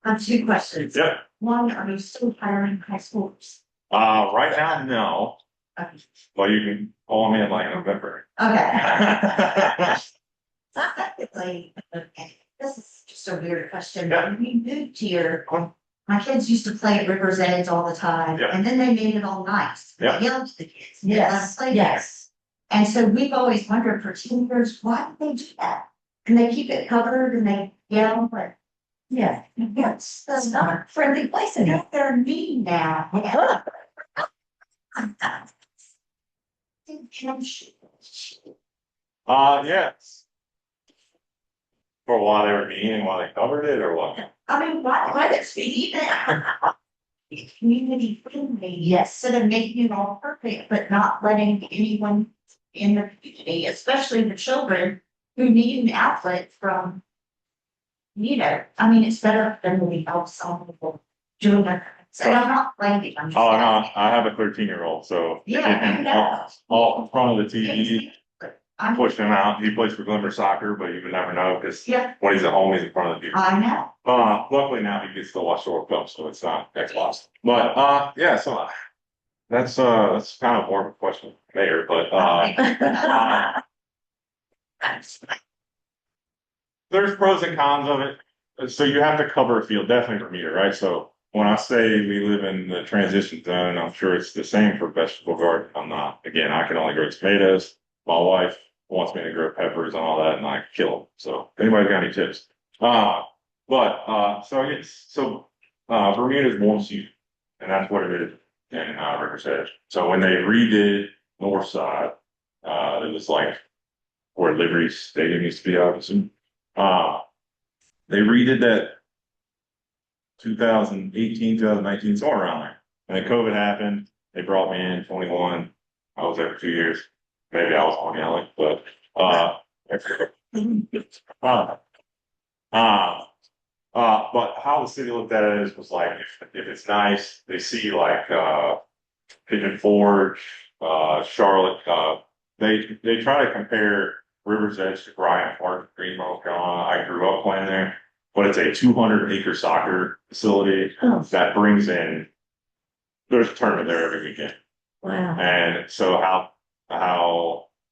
I have two questions. Yep. One, are you still hiring high schoolers? Right now, no. Okay. Well, you can call me in like November. Okay. Okay. This is just a weird question. Yeah. When we moved here, my kids used to play at River's Edge all the time, Yeah. and then they made it all nice. They Yeah. yelled at the kids. They let them play there. And so we've always wondered for teenagers, why do they do that? And they keep it covered and they yell, but yeah, that's not a friendly place. And they're mean now. Yes. For a while they were mean and while they covered it or what? I mean, why does we need that? It's community friendly, yes, so they're making it all perfect, but not letting anyone in the community, especially the children who need an outlet from, I mean, it's better than we help some people doing it. So I'm not blaming, I'm just. Oh, no, I have a 13-year-old, so. Yeah, I know. All in front of the TV, I'm push him out. He plays for Glimmer Soccer, but you would never know because Yeah, when he's at home, he's in front of the TV. I know. Luckily now he gets to watch the World Cup, so it's not Xbox. But yeah, so that's kind of more of a question there, but there's pros and cons of it. So you have to cover a field, definitely Bermuda, right? So when I say we live in the transition zone, I'm sure it's the same for vegetable garden. I'm not. Again, I can only grow tomatoes. My wife wants me to grow peppers and all that, and I kill them. So if anybody's got any tips? Bermuda's warm season, and that's what it is in River's Edge. So when they redid North Side, it was like where Liberty Stadium used to be, obviously. They redid that 2018, 2019, somewhere around there. And then COVID happened. They brought me in 21. I was there for 2 years. Maybe I was on yelling, but but how the city looked at it was like if it's nice, they see like Pigeon Forge, Charlotte. They try to compare River's Edge to Bryant Park, Green, North Carolina. I grew up playing there, but it's a 200-acre soccer facility that brings in. There's a tournament there every weekend. Wow. And so how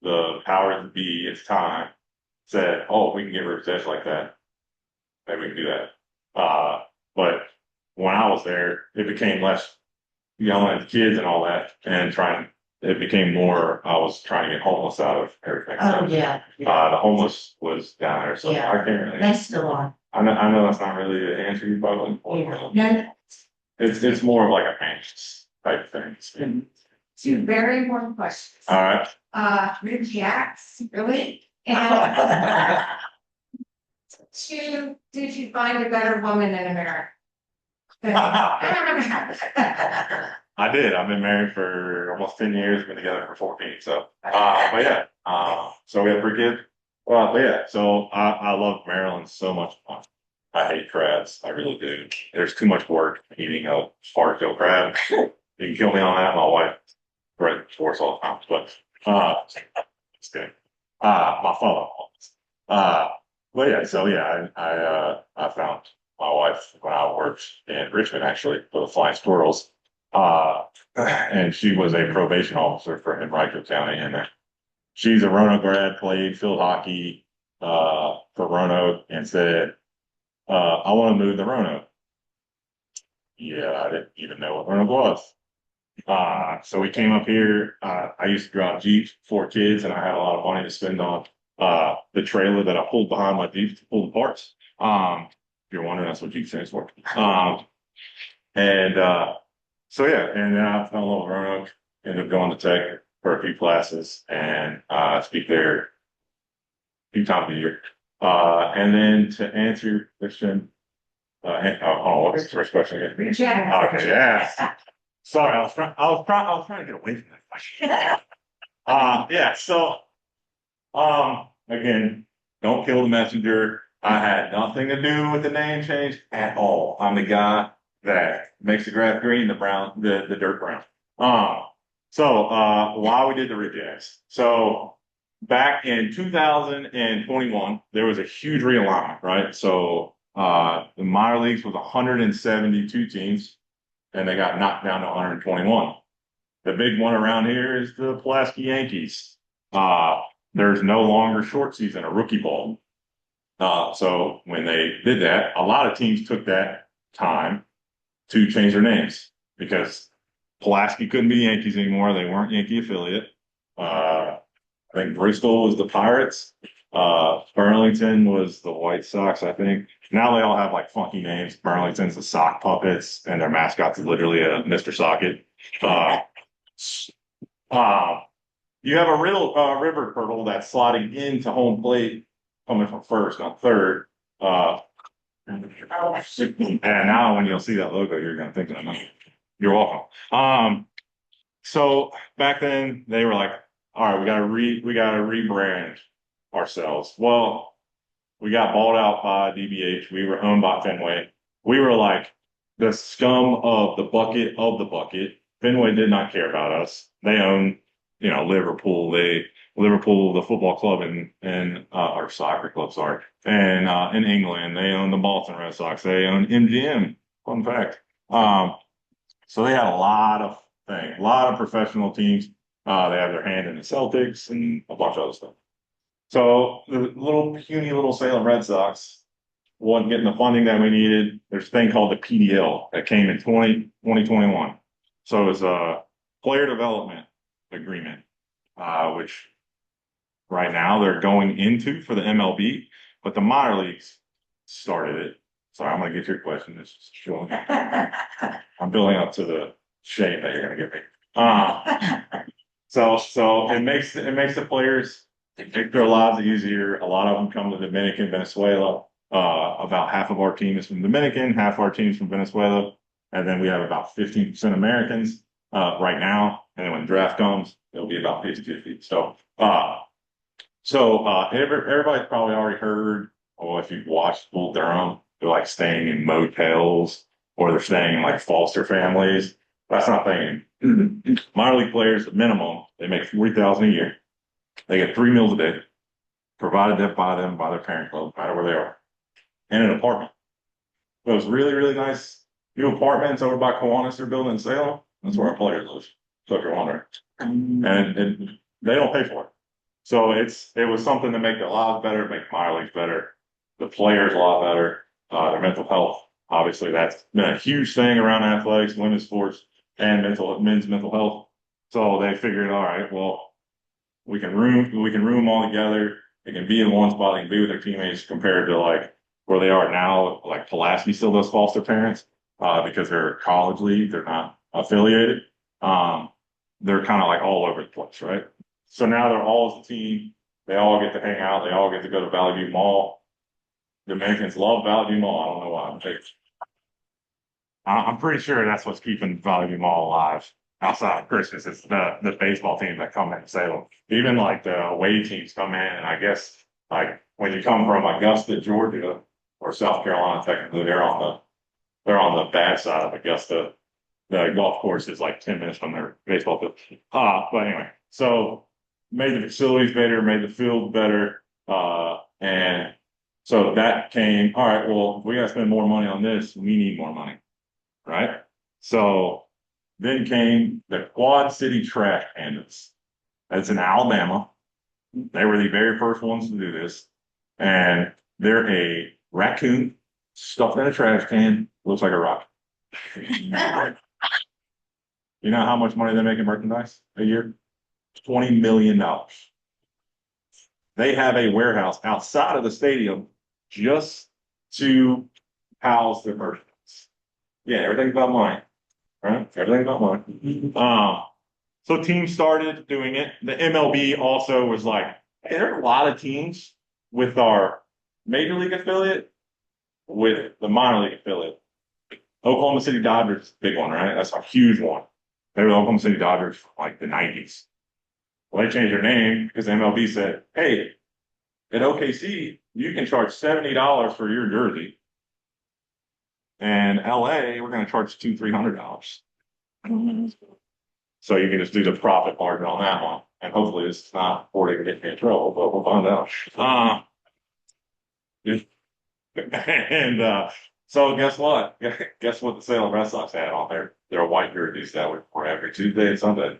the powers that be at the time said, oh, we can get River's Edge like that, maybe we can do that. But when I was there, it became less yelling at the kids and all that, and it became more, I was trying to get homeless out of everything. Oh, So, yeah. the homeless was down there, so Yeah. I can't really, They still are. I know that's not really the answer you probably want. No, It's more of like a anxious type thing. Two very important questions. All right. RidgeYaks, really? And two, did you find a better woman in America? I did. I've been married for almost 10 years, been together for 14. So, but yeah, so we have 3 kids. Well, but yeah, so I love Maryland so much. I hate crabs. I really do. There's too much work eating a hard-shell crab. You can kill me on that. My wife, right, divorce all the time, it's good. My father. But yeah, so yeah, I found my wife when I worked in Richmond, actually, for the Flying Squirrels. And she was a probation officer in Rico County, and she's a Roanoke grad, played field hockey for Roanoke, and said, "I want to move to Roanoke." Yeah, I didn't even know what Roanoke was. So we came up here. I used to drive Jeeps, 4 kids, and I had a lot of money to spend on the trailer that I pulled behind my Jeep to pull the parts. If you're wondering, that's what Jeep stands for. And so yeah, and then I fell in love with Roanoke, ended up going to Tech for a few classes, and speak there a few times a year. And then to answer your question, what was the first question again? RidgeYaks. Oh, yeah. Sorry, I was trying to get away from that question. Yeah, so, again, don't kill the messenger. I had nothing to do with the name change at all. I'm the guy that makes the grass green, the dirt brown. Why we did the RidgeYaks. So back in 2021, there was a huge realignment, right? So, the minor leagues was 172 teams, and they got knocked down to 121. The big one around here is the Pulaski Yankees. There's no longer short season or rookie ball. So when they did that, a lot of teams took that time to change their names because Pulaski couldn't be Yankees anymore. They weren't Yankee affiliate. I think Bristol was the Pirates. Burlington was the White Sox, I think. Now they all have like funky names. Burlington's the Sock Puppets, and their mascot's literally a Mr. Socket. Uh, you have a real river turtle that's sliding into home plate, coming from first, not third. And now when you'll see that logo, you're gonna think that you're welcome. So back then they were like, all right, we gotta rebrand ourselves. Well, we got bought out by DBH. We were owned by Fenway. We were like the scum of the bucket of the bucket. Fenway did not care about us. They own, Liverpool. Liverpool, the football club and or soccer club, sorry, and in England they own the Boston Red Sox. They own MGM. Fun fact. So they had a lot of things, a lot of professional teams. They have their hand in the Celtics and a bunch of other stuff. So the puny little Salem Red Sox wasn't getting the funding that we needed. There's a thing called the PDL that came in 2021. So it was a player development agreement, which right now they're going into for the MLB, but the minor leagues started it. Sorry, I'm going to get your question. It's just showing. I'm building up to the shame that you're going to give me. So it makes the players make their lives easier. A lot of them come to Dominican, Venezuela. About half of our team is from Dominican, half our team is from Venezuela, and then we have about 15% Americans right now. And then when draft comes, it'll be about 50-50. Everybody's probably already heard, or if you've watched Bull Durham, they're like staying in motels or they're staying in like foster families. That's not thing. Minor league players, at minimum, they make $40,000 a year. They get 3 meals a day, provided that by their parent club, no matter where they are, and an apartment. Those really, really nice new apartments over by Kiwanis they're building in Salem. That's where our players live. So if you're wondering, and they don't pay for it. So it was something to make their lives better, make minor leagues better, the players a lot better, their mental health. Obviously, that's been a huge thing around athletics, women's sports and men's mental health. So they figured, all right, well, we can room them all together. They can be in one spot, they can be with their teammates compared to like where they are now. Like Pulaski still does foster parents, because they're a college league, they're not affiliated. Um, they're kind of like all over the place, right? So now they're all as a team. They all get to hang out. They all get to go to Valley View Mall. The Americans love Valley View Mall. I don't know why. I'm pretty sure that's what's keeping Valley View Mall alive outside of Christmas. It's the baseball team that come in Salem. Even like the away teams come in, and I guess like when you come from Augusta, Georgia, or South Carolina, technically they're on the bad side of Augusta. The golf course is like 10 minutes from their baseball field. But anyway, so made the facilities better, made the field better, and so that came. All right, well, if we got to spend more money on this, we need more money, right? So then came the Quad City Trash Pandas. That's in Alabama. They were the very first ones to do this, and they're a raccoon stuffed in a trash can, looks like a rock. You know how much money they make in merchandise a year? $20 million. They have a warehouse outside of the stadium just to house their merchandise. Yeah, everything's about money, right? Everything's about money. So teams started doing it. The MLB also was like, hey, there are a lot of teams with our major league affiliate with the minor league affiliate. Oklahoma City Dodgers, big one, right? That's a huge one. They were the Oklahoma City Dodgers for like the 90s. Well, they changed their name because the MLB said, hey, at OKC, you can charge $70 for your jersey. And LA, we're going to charge $200-$300. So you can just do the profit margin on that one. And hopefully this is not before they get me in trouble, but we'll find out. And so guess what? Guess what the Salem Red Sox had on their white jerseys that were every Tuesday and Sunday?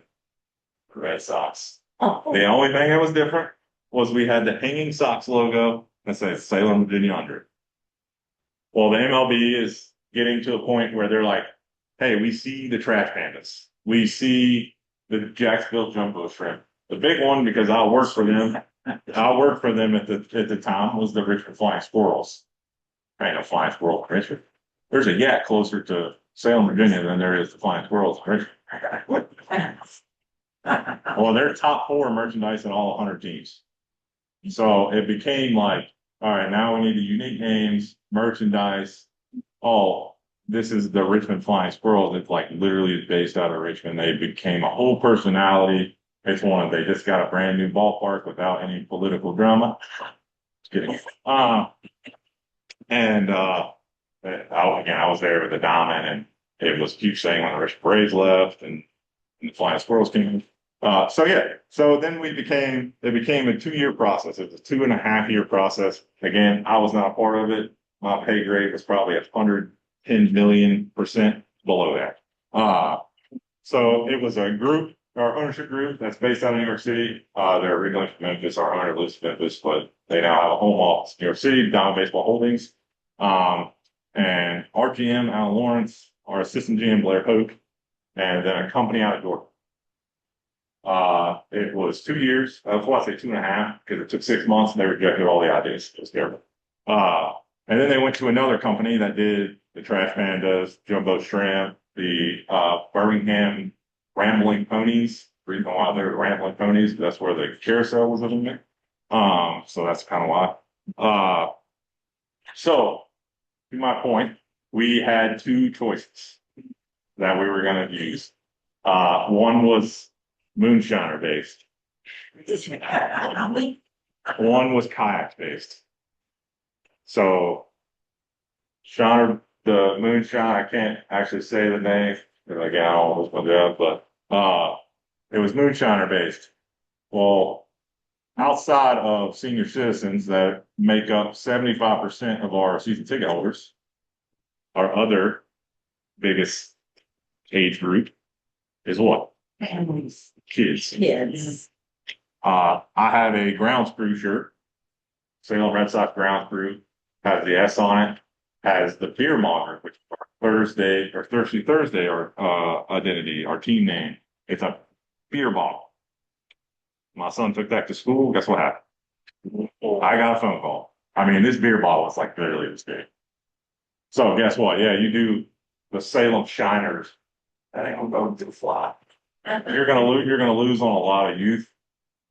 Red Sox. The only thing that was different was we had the hanging Sox logo that says Salem, Virginia under it. Well, the MLB is getting to a point where they're like, hey, we see the trash pandas. We see the Jacksonville jumbo shrimp. The big one, because I worked for them at the time, was the Richmond Flying Squirrels. Ain't no flying squirrel in Richmond. There's a yak closer to Salem, Virginia than there is to flying squirrels in Richmond. Well, they're top 4 merchandise in all 100 teams. So it became like, all right, now we need the unique names, merchandise. Oh, this is the Richmond Flying Squirrels. It's like literally based out of Richmond. They became a whole personality. They just got a brand new ballpark without any political drama. Just kidding. I was there with the Diamond, and it was a huge thing when the Rich Braves left and the Flying Squirrels came. So then it became a 2-year process. It was a 2.5-year process. Again, I was not a part of it. My pay grade was probably 110 million% below that. So it was a group, our ownership group that's based out of New York City. They're originally from Memphis. Our owner lives in Memphis, but they now have a home office in New York City, Diamond Baseball Holdings. And our GM, Alan Lawrence, our assistant GM, Blair Hoke, and then a company out of Georgia. It was 2 years. That's why I say 2.5, because it took 6 months and they rejected all the ideas. It was terrible. And then they went to another company that did the Trash Pandas, Jumbo Shrimp, the Birmingham Rambling Ponies. The reason why they're Rambling Ponies, that's where the carousel was living there. So that's kind of why. So to my point, we had 2 choices that we were going to use. One was moonshiner based. One was kayak based. So, Shiner, the moonshine, I can't actually say the name because again, I almost went down, but it was moonshiner based. Well, outside of senior citizens that make up 75% of our season ticket holders, our other biggest age group is what? Families. Kids. Kids. I have a grounds crew shirt. Salem Red Sox grounds crew has the S on it, has the beer monitor, which Thursday, our identity, our team name. It's a beer bottle. My son took that to school. Guess what happened? I got a phone call. I mean, this beer bottle is like literally this big. So guess what? Yeah, you do the Salem Shiners. That ain't gonna go too fly. You're gonna lose. You're gonna lose on a lot of youth,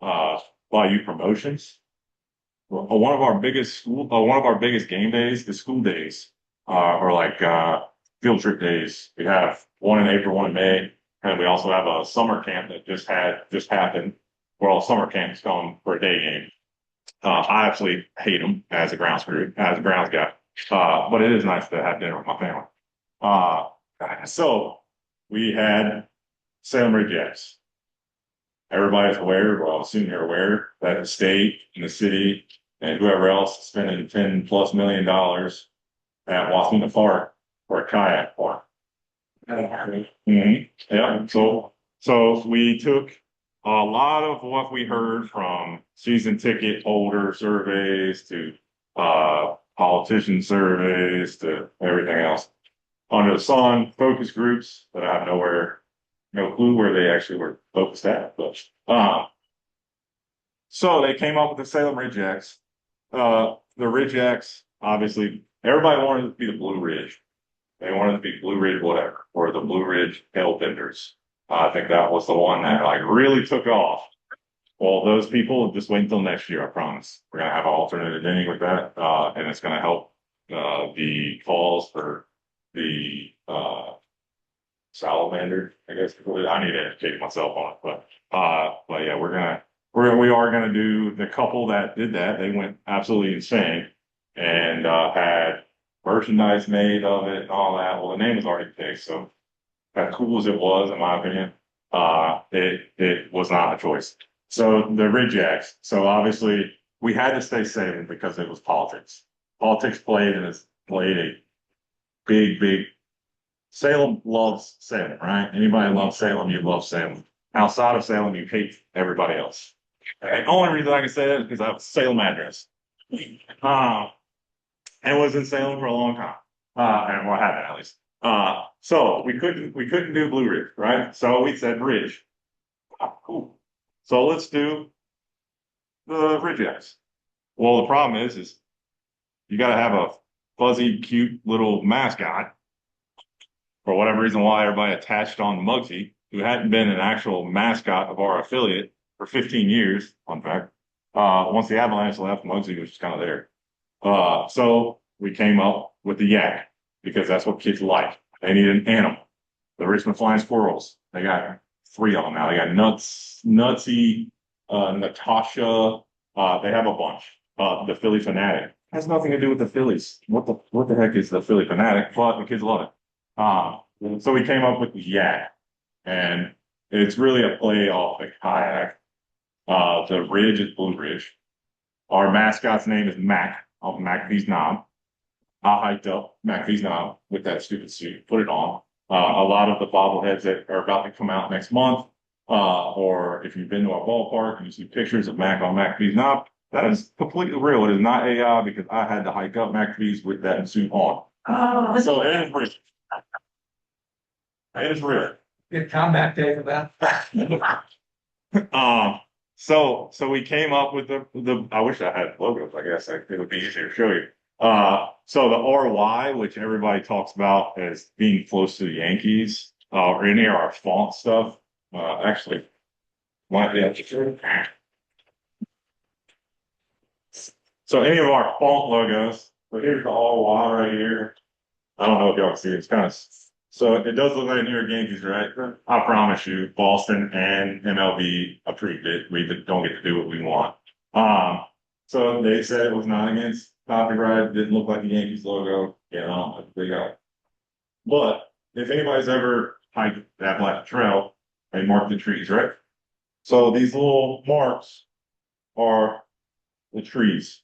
a lot of youth promotions. Well, one of our biggest game days, the school days, are like field trip days. We have one in April, one in May, and we also have a summer camp that just happened, where all summer camps come for a day game. I absolutely hate them as a grounds guy, but it is nice to have dinner with my family. So we had Salem RidgeYaks. Everybody's aware, well, I assume you're aware, that the state and the city and whoever else is spending $10+ million at Wasena Park for a kayak park. Yeah. So we took a lot of what we heard from season ticket holder surveys to politician surveys to everything else under the sun, focus groups that I have no clue where they actually were focused at. But so they came up with the Salem RidgeYaks. The RidgeYaks, obviously, everybody wanted it to be the Blue Ridge. They wanted it to be Blue Ridge whatever, or the Blue Ridge Hellbenders. I think that was the one that like really took off. Well, those people, just wait until next year, I promise. We're gonna have an alternate ending with that, and it's gonna help the cause for the salamander, I guess. I need to educate myself on it, but yeah, we are gonna do the couple that did that. They went absolutely insane and had merchandise made of it and all that. Well, the name was already picked, so as cool as it was, in my opinion, it was not a choice. So the RidgeYaks. So obviously we had to stay Salem because it was politics. Politics played a big. Salem loves Salem, right? Anybody loves Salem, you love Salem. Outside of Salem, you hate everybody else. The only reason I can say that is because I have a Salem address. And was in Salem for a long time. And well, I haven't at least. So we couldn't do Blue Ridge, right? So we said Ridge. Oh, cool. So let's do the RidgeYaks. Well, the problem is you got to have a fuzzy, cute little mascot. For whatever reason, why everybody attached on Muggsy, who hadn't been an actual mascot of our affiliate for 15 years. Fun fact. Once the Avalanche left, Muggsy was just kind of there. So we came up with the yak because that's what kids like. They need an animal. The Richmond Flying Squirrels. They got 3 of them now. They got Nutsy, Natasha. They have a bunch. The Philly Fanatic has nothing to do with the Phillies. What the heck is the Philly Fanatic? But the kids love it. So we came up with the yak, and it's really a play off the kayak. The ridge is Blue Ridge. Our mascot's name is Mac, off McAfee's Knob. I hiked up McAfee's Knob with that stupid suit, put it on. A lot of the bobbleheads that are about to come out next month, or if you've been to our ballpark and you see pictures of Mac on McAfee's Knob, that is completely real. It is not AI because I had to hike up McAfee's with that suit on. Oh, So it is real. It is real. Good combat day for that. So we came up with the I wish I had logos, I guess it would be easier to show you. So the RY, which everybody talks about as being close to the Yankees, or any of our font stuff, actually might be actually. So any of our font logos, so here's the RY right here. I don't know if y'all can see it. It's kind of so it does look like New York Yankees, right? I promise you, Boston and MLB approved it. We don't get to do what we want. So they said it was not against copyright. It didn't look like the Yankees logo. You know, they got it. But if anybody's ever hiked the Appalachian Trail, they mark the trees, right? So these little marks are the trees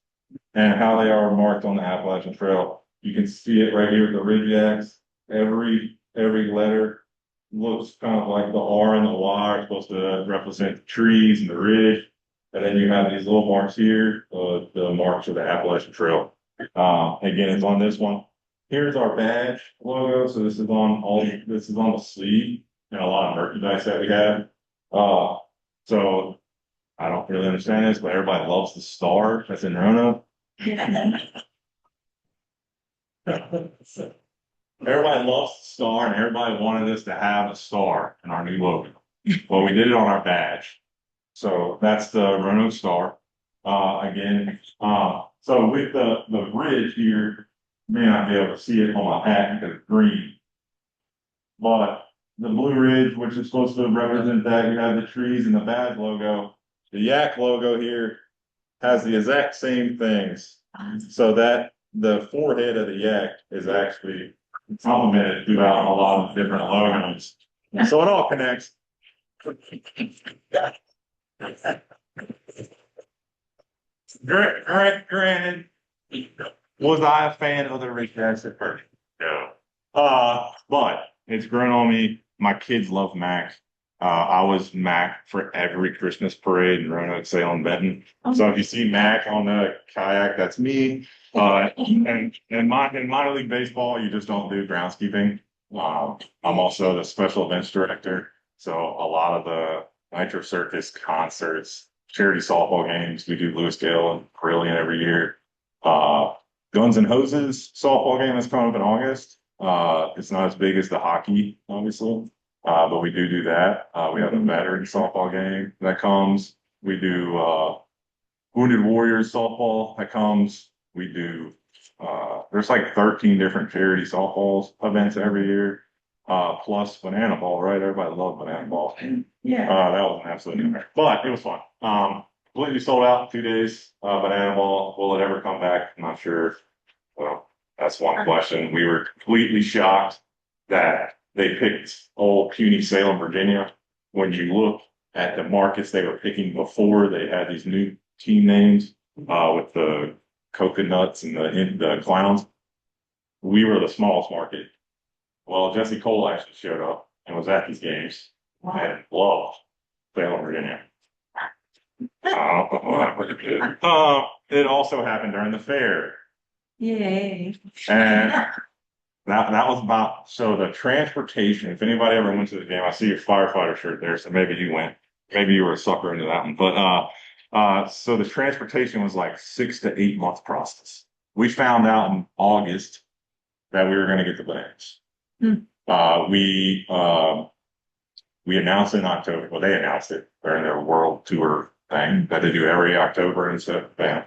and how they are marked on the Appalachian Trail. You can see it right here with the RidgeYaks. Every letter looks kind of like the R and the Y are supposed to represent the trees and the ridge. And then you have these little marks here, the marks of the Appalachian Trail. Again, it's on this one. here's our badge logo. So this is on the sleeve and a lot of merchandise that we have. So I don't really understand this, but everybody loves the star that's in Roanoke. Everybody loves the star, and everybody wanted us to have a star in our new logo. Well, we did it on our badge. So that's the Roanoke Star. So with the bridge here, you may not be able to see it on my hat because it's green. But the Blue Ridge, which is supposed to represent that, you have the trees and the badge logo. The Yak logo here has the exact same things. So that the forehead of the Yak is actually complemented throughout a lot of different logos. So it all connects. Granted, was I a fan of the RidgeYaks at first? No. But it's grown on me. My kids love Mac. I was Mac for every Christmas parade in Roanoke, Salem, Benton. So if you see Mac on the kayak, that's me. And in minor league baseball, you just don't do groundskeeping. I'm also the special events director. So a lot of the Nitro Circus concerts, charity softball games, we do Lewis Gale and Brilliant every year. Guns and Hoses softball game that's coming up in August. It's not as big as the hockey, obviously, but we do that. We have a veteran softball game that comes. We do Wounded Warriors softball that comes. We do. There's like 13 different charity softballs events every year. Plus banana ball, right? Everybody loves banana ball. Yeah. That was an absolute nightmare, but it was fun. Completely sold out in 2 days. Banana ball, will it ever come back? I'm not sure. Well, that's one question. We were completely shocked that they picked old puny Salem, Virginia. When you look at the markets they were picking before, they had these new team names with the coconuts and the clowns. We were the smallest market. Well, Jesse Cole actually showed up and was at these games and loved Salem, Virginia. It also happened during the fair. Yay. And that was about, so the transportation, if anybody ever went to the game, I see your firefighter shirt there, so maybe you went. Maybe you were a sucker into that one. But so the transportation was like 6 to 8 months process. We found out in August that we were going to get the bananas. We announced it in October. Well, they announced it during their world tour thing that they do every October instead of bam.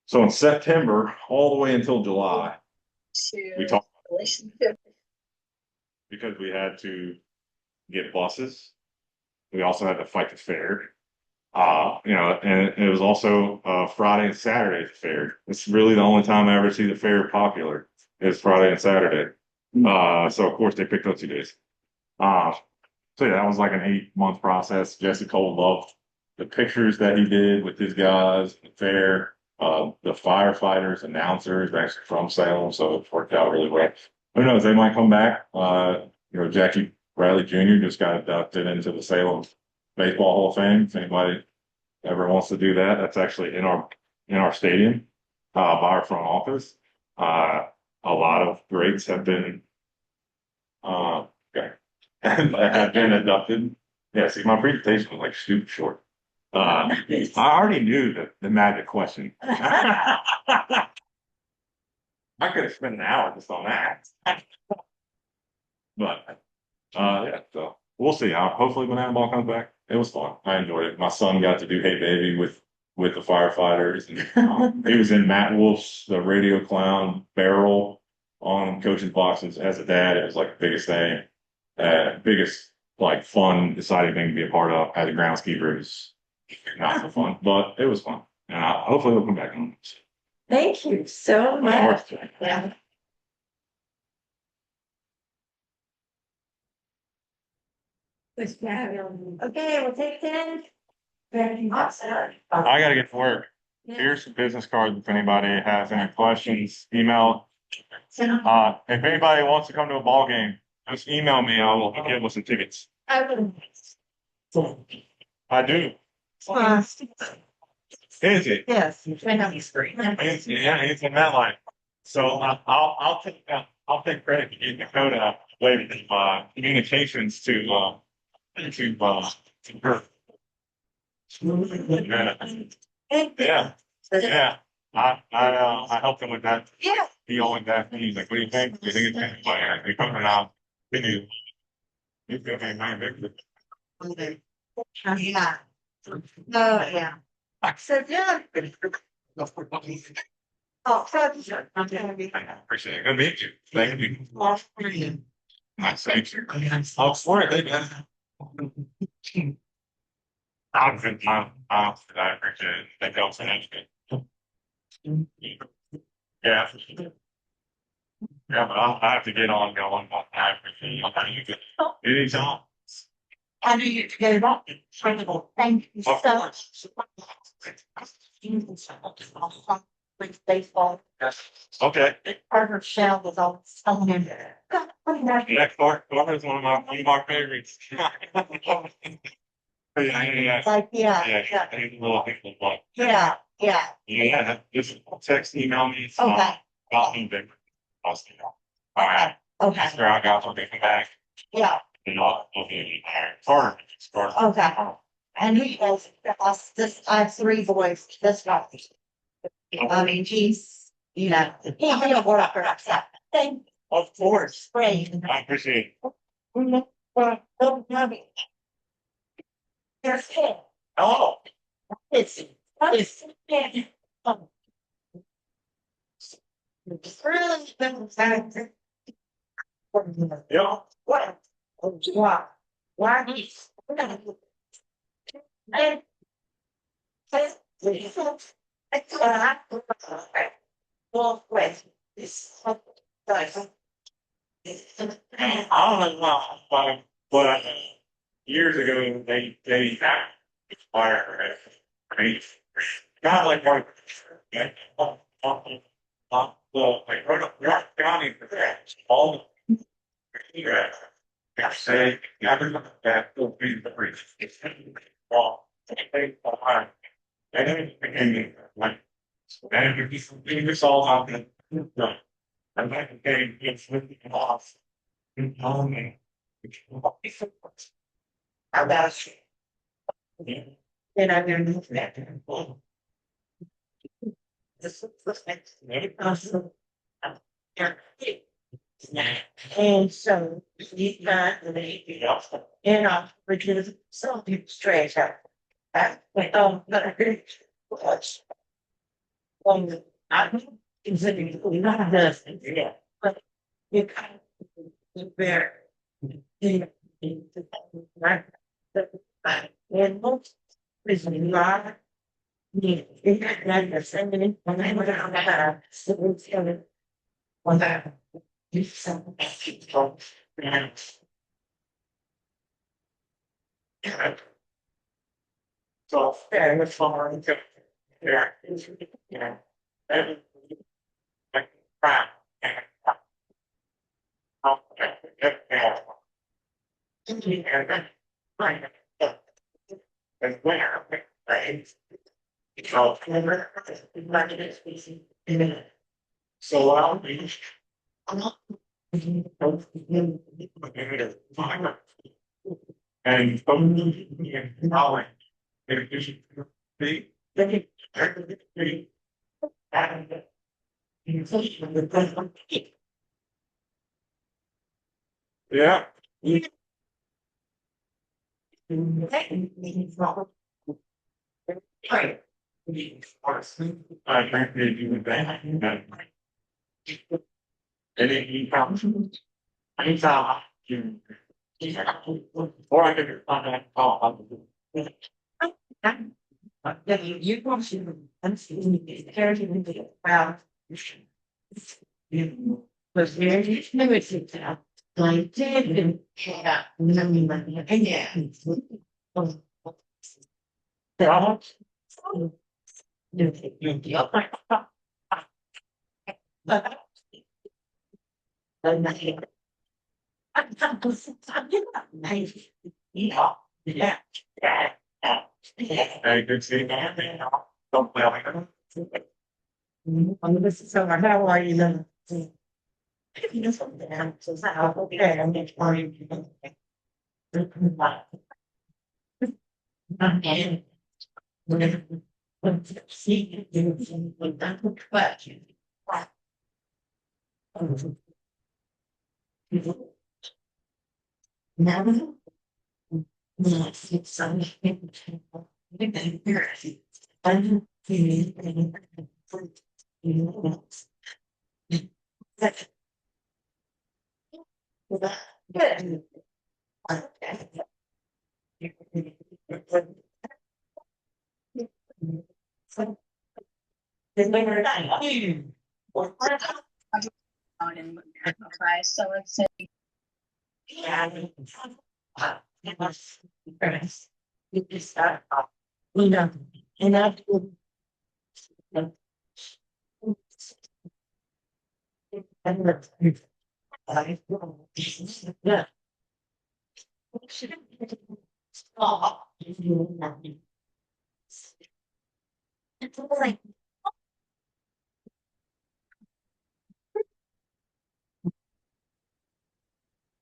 So in September, all the way until July, we talked because we had to get buses. We also had to fight the fair. And it was also Friday and Saturday at the fair. It's really the only time I ever see the fair popular is Friday and Saturday. So of course they picked up 2 days. So yeah, that was like an 8-month process. Jesse Cole loved the pictures that he did with his guys, the fair, the firefighters, announcers actually from Salem, so it worked out really well. Who knows? They might come back. Jackie Bradley Jr. just got inducted into the Salem Baseball Hall of Fame. If anybody ever wants to do that, that's actually in our stadium by our front office. A lot of greats have been have been inducted. Yeah, see, my presentation was like super short. I already knew the magic question. I could have spent an hour just on that. But yeah, so we'll see. Hopefully Banana Ball comes back. It was fun. I enjoyed it. My son got to do Hey Baby with the firefighters. And, he was in Matt Wolf's The Radio Clown barrel on coaching boxes as a dad. It was like the biggest thing, biggest like fun, exciting thing to be a part of. As a groundskeeper, it was not so fun, but it was fun. And hopefully we'll come back on. Thank you so much. Yeah. Okay, we'll take 10. I gotta get to work. Here's some business cards if anybody has any questions. Email. If anybody wants to come to a ball game, just email me. I'll hook you up with some tickets. I will. I do. Is it? Yes. Yeah, it's in that line. So I'll take credit for getting Dakota away from communications to her. Yeah, yeah. I helped him with that. Yeah. Deal with that. He's like, what do you think? You think it's like we coming out? You feel me, man? Yeah. No, yeah. So, yeah. Oh, so, okay. I appreciate it. Good to meet you. Thank you. Well, brilliant. Nice to meet you. I'll swear it. I appreciate it. Thank you all so much. Yeah. Yeah, but I have to get on going. I appreciate it. Anytime. I knew you to get it up. Thank you so much. With baseball, Okay. Carter Shell was always telling him. Yeah, Clark is one of my favorites. Yeah. Like, yeah, He's a little like, yeah. just text, email me. Okay, I'll be big. All right. okay, After I got to get back, yeah, and I'll be hard. okay. And he goes, I have 3 boys, this one. I mean, he's, he's a worker. Thank Of course. Great. I appreciate it. There's him. Hello. It's really Yeah. what? Why he's and well, with this I don't know, but years ago they inspired me. Kind of like like right up York County, all the say never that will be the bridge. Well, they behind. And then it became like and if you this all happened. And then became it's with the off. how about you? And I'm gonna move that. This is the next awesome. And so he's not the baby else. Which is some people straight up. But I consider we not this, yeah, but you kind of bear. And most reason why. Yeah, it got that the same when I went on that, so it's gonna. When that. Do something. So fair, it's far. Yeah. And. Like, crap. And where, right? So I'll be. And following. Yeah. I appreciate you with that. And then he comes. Anytime you. Or I can find out. You want to, I'm seeing it, carry him into the crowd. Was very limited now. Like, did, yeah, and yeah. That. Yeah. Hey, good seeing you. Don't play. So how are you then? You know something else, is that okay? I'm just worried. And when see you with that question. Now, it's something. So it's. You just start off, you know, and I would. Yeah. It's like.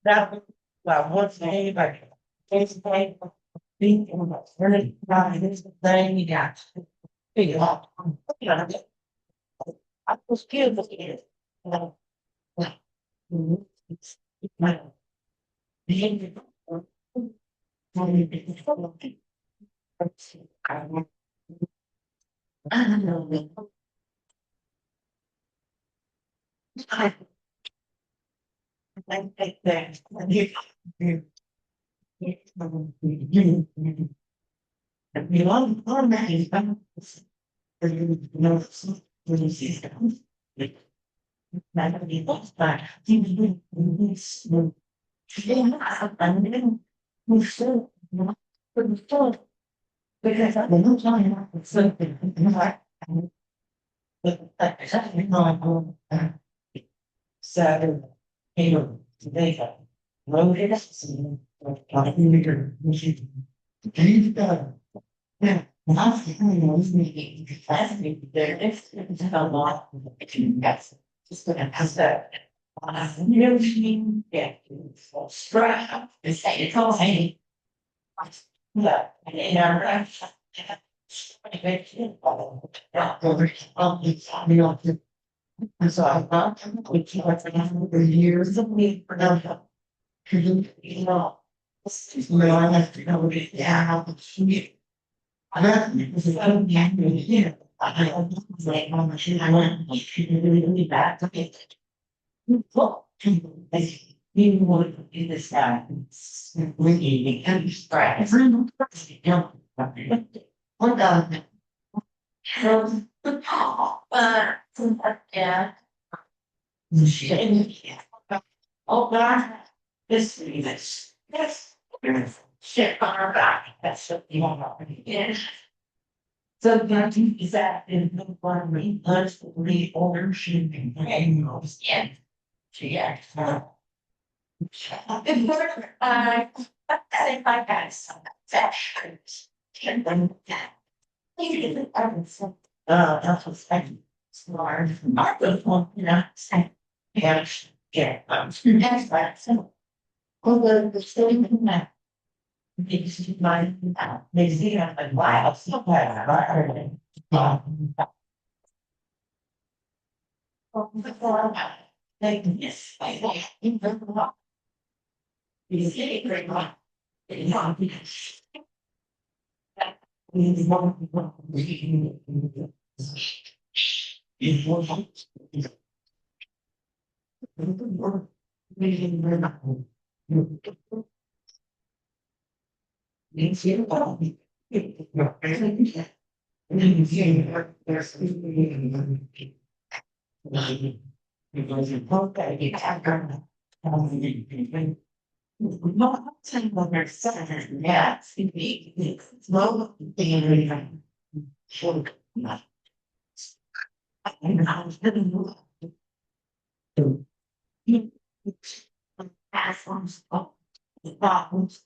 That, well, what's the name like? It's like. Being in the very, this thing you got. Figure out. I was scared of it. It's my. I don't know. I think that. We love our man. No, when you see them. Not be lost by. Move so. Because I've been trying to something. But exactly no, so, you know, today, road is, like, you go. Yeah, last time I was making, last week, there is a lot of that's just gonna have that. You know, she, yeah, strap, it's all hanging. Yeah, and and so I thought, we keep it for years of me for now. You know, I have to go get down. I was like, Mama, I went, really bad to it. Look, you want to do this now. Really, and stress. One done. Yeah. Oh, God, this is this. Yes. Shit on our back. That's what you want to do. So that is that in the primary, let's read ownership and angles. Yeah. Yeah. Good work. I think I got some fashions. And then that. That's what's second. Smart. Not the one, you know, say. Yes. Yeah. That's right. So. Although the same thing that. Makes my, makes me like, wow, so bad. I heard it. Like this, I like, in the rock. You see it very much. It's not because. We want to read. It was. Reading very much. You see it all. And then you see there's. Because you put that, you can't go. Not saying what they're saying, yeah, it's low, and sure. And I was living with. Platforms of the problems,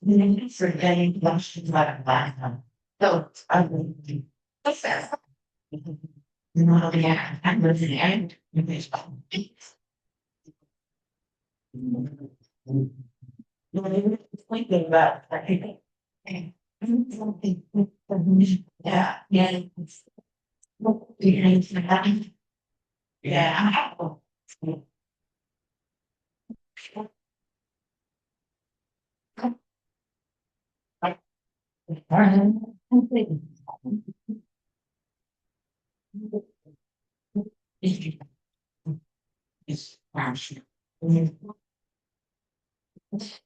for getting questions like that. So I would do. No, yeah, I was the end. Thinking about, I think. Yeah, yeah. Yeah. It's actually. That's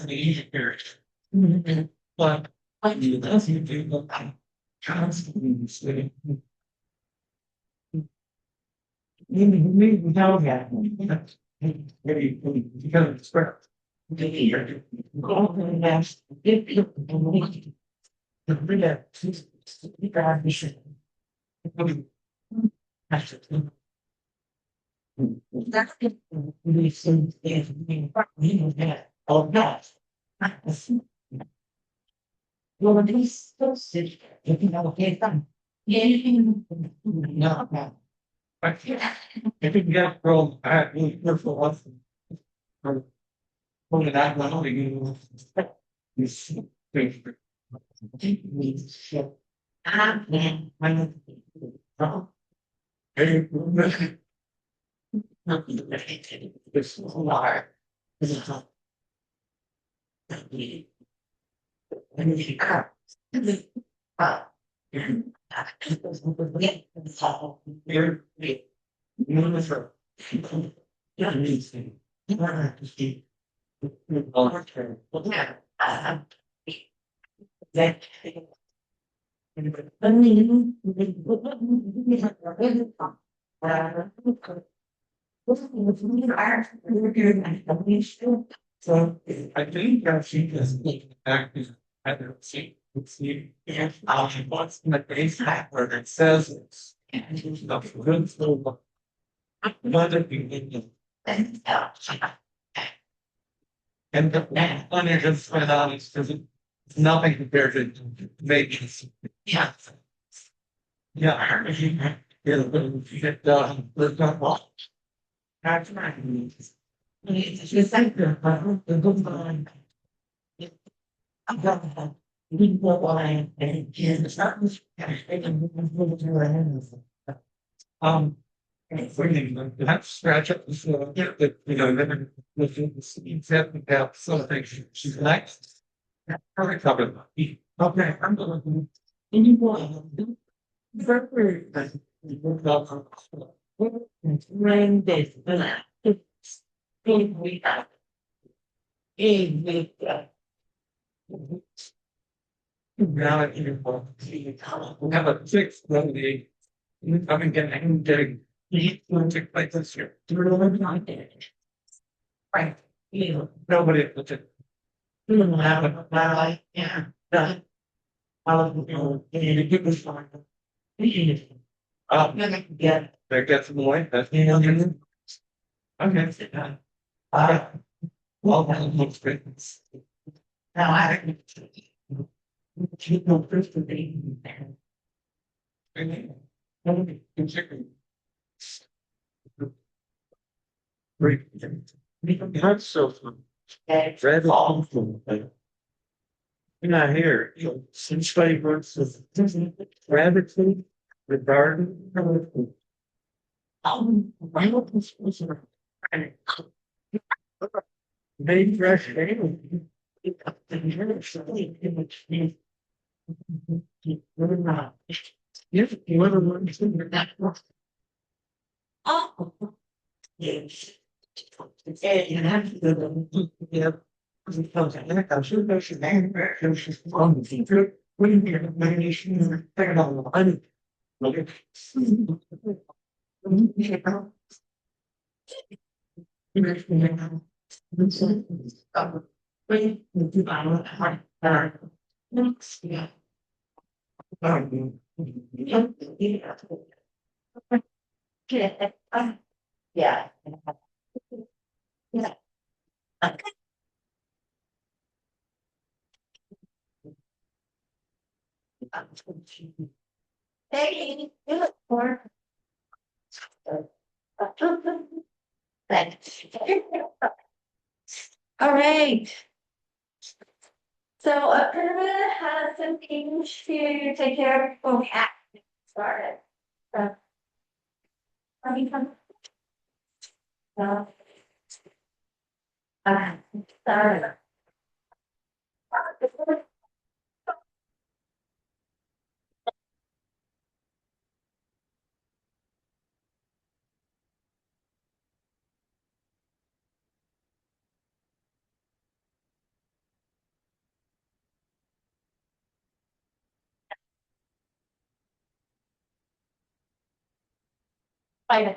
the easier. But I do that's you do look constantly. You know that. Maybe because it's correct. The that's good. We've seen if we get all that. Well, these still sit, if you know, get them. Anything. No. I think that girl, I really for once. Only that one, only you. This. Shit. Man, hey, this is a liar. This is not. I need to cut. So I think that she is active. I don't see. See, if what's in the base where it says it's not good, so another thing. And the money just spent on it because it's nothing compared to maintenance. Yeah. Yeah. You get there's not much. That's right. It's just like the good line. We go on and it's not this. Let's scratch up the floor, you know, then with the seeds about something she's next. Perfect cover. Okay, I'm going to. Anyone? Rain this, it's big week. Now I can have a six, one. I'm getting take place this year. Right. Nobody puts it. Yeah. Done. Give us fine. Yeah. That gets more. That's okay. Well, that looks great. Now I keep no first to be there. Great. That's so fun. Red awful. You're not here. Since Spidey works with rabbit food, the garden. I hope this was made fresh family. Yes, you ever learned that? Oh, yes. And you have to go to yeah. Because I'm sure there's a man who's on the future. We need a medication thing on the money. Okay. Yeah. Hey, you look for. Thanks. All right. So Irma has some things to take care of before we have to start. So, let me come. Uh, sorry. Fine.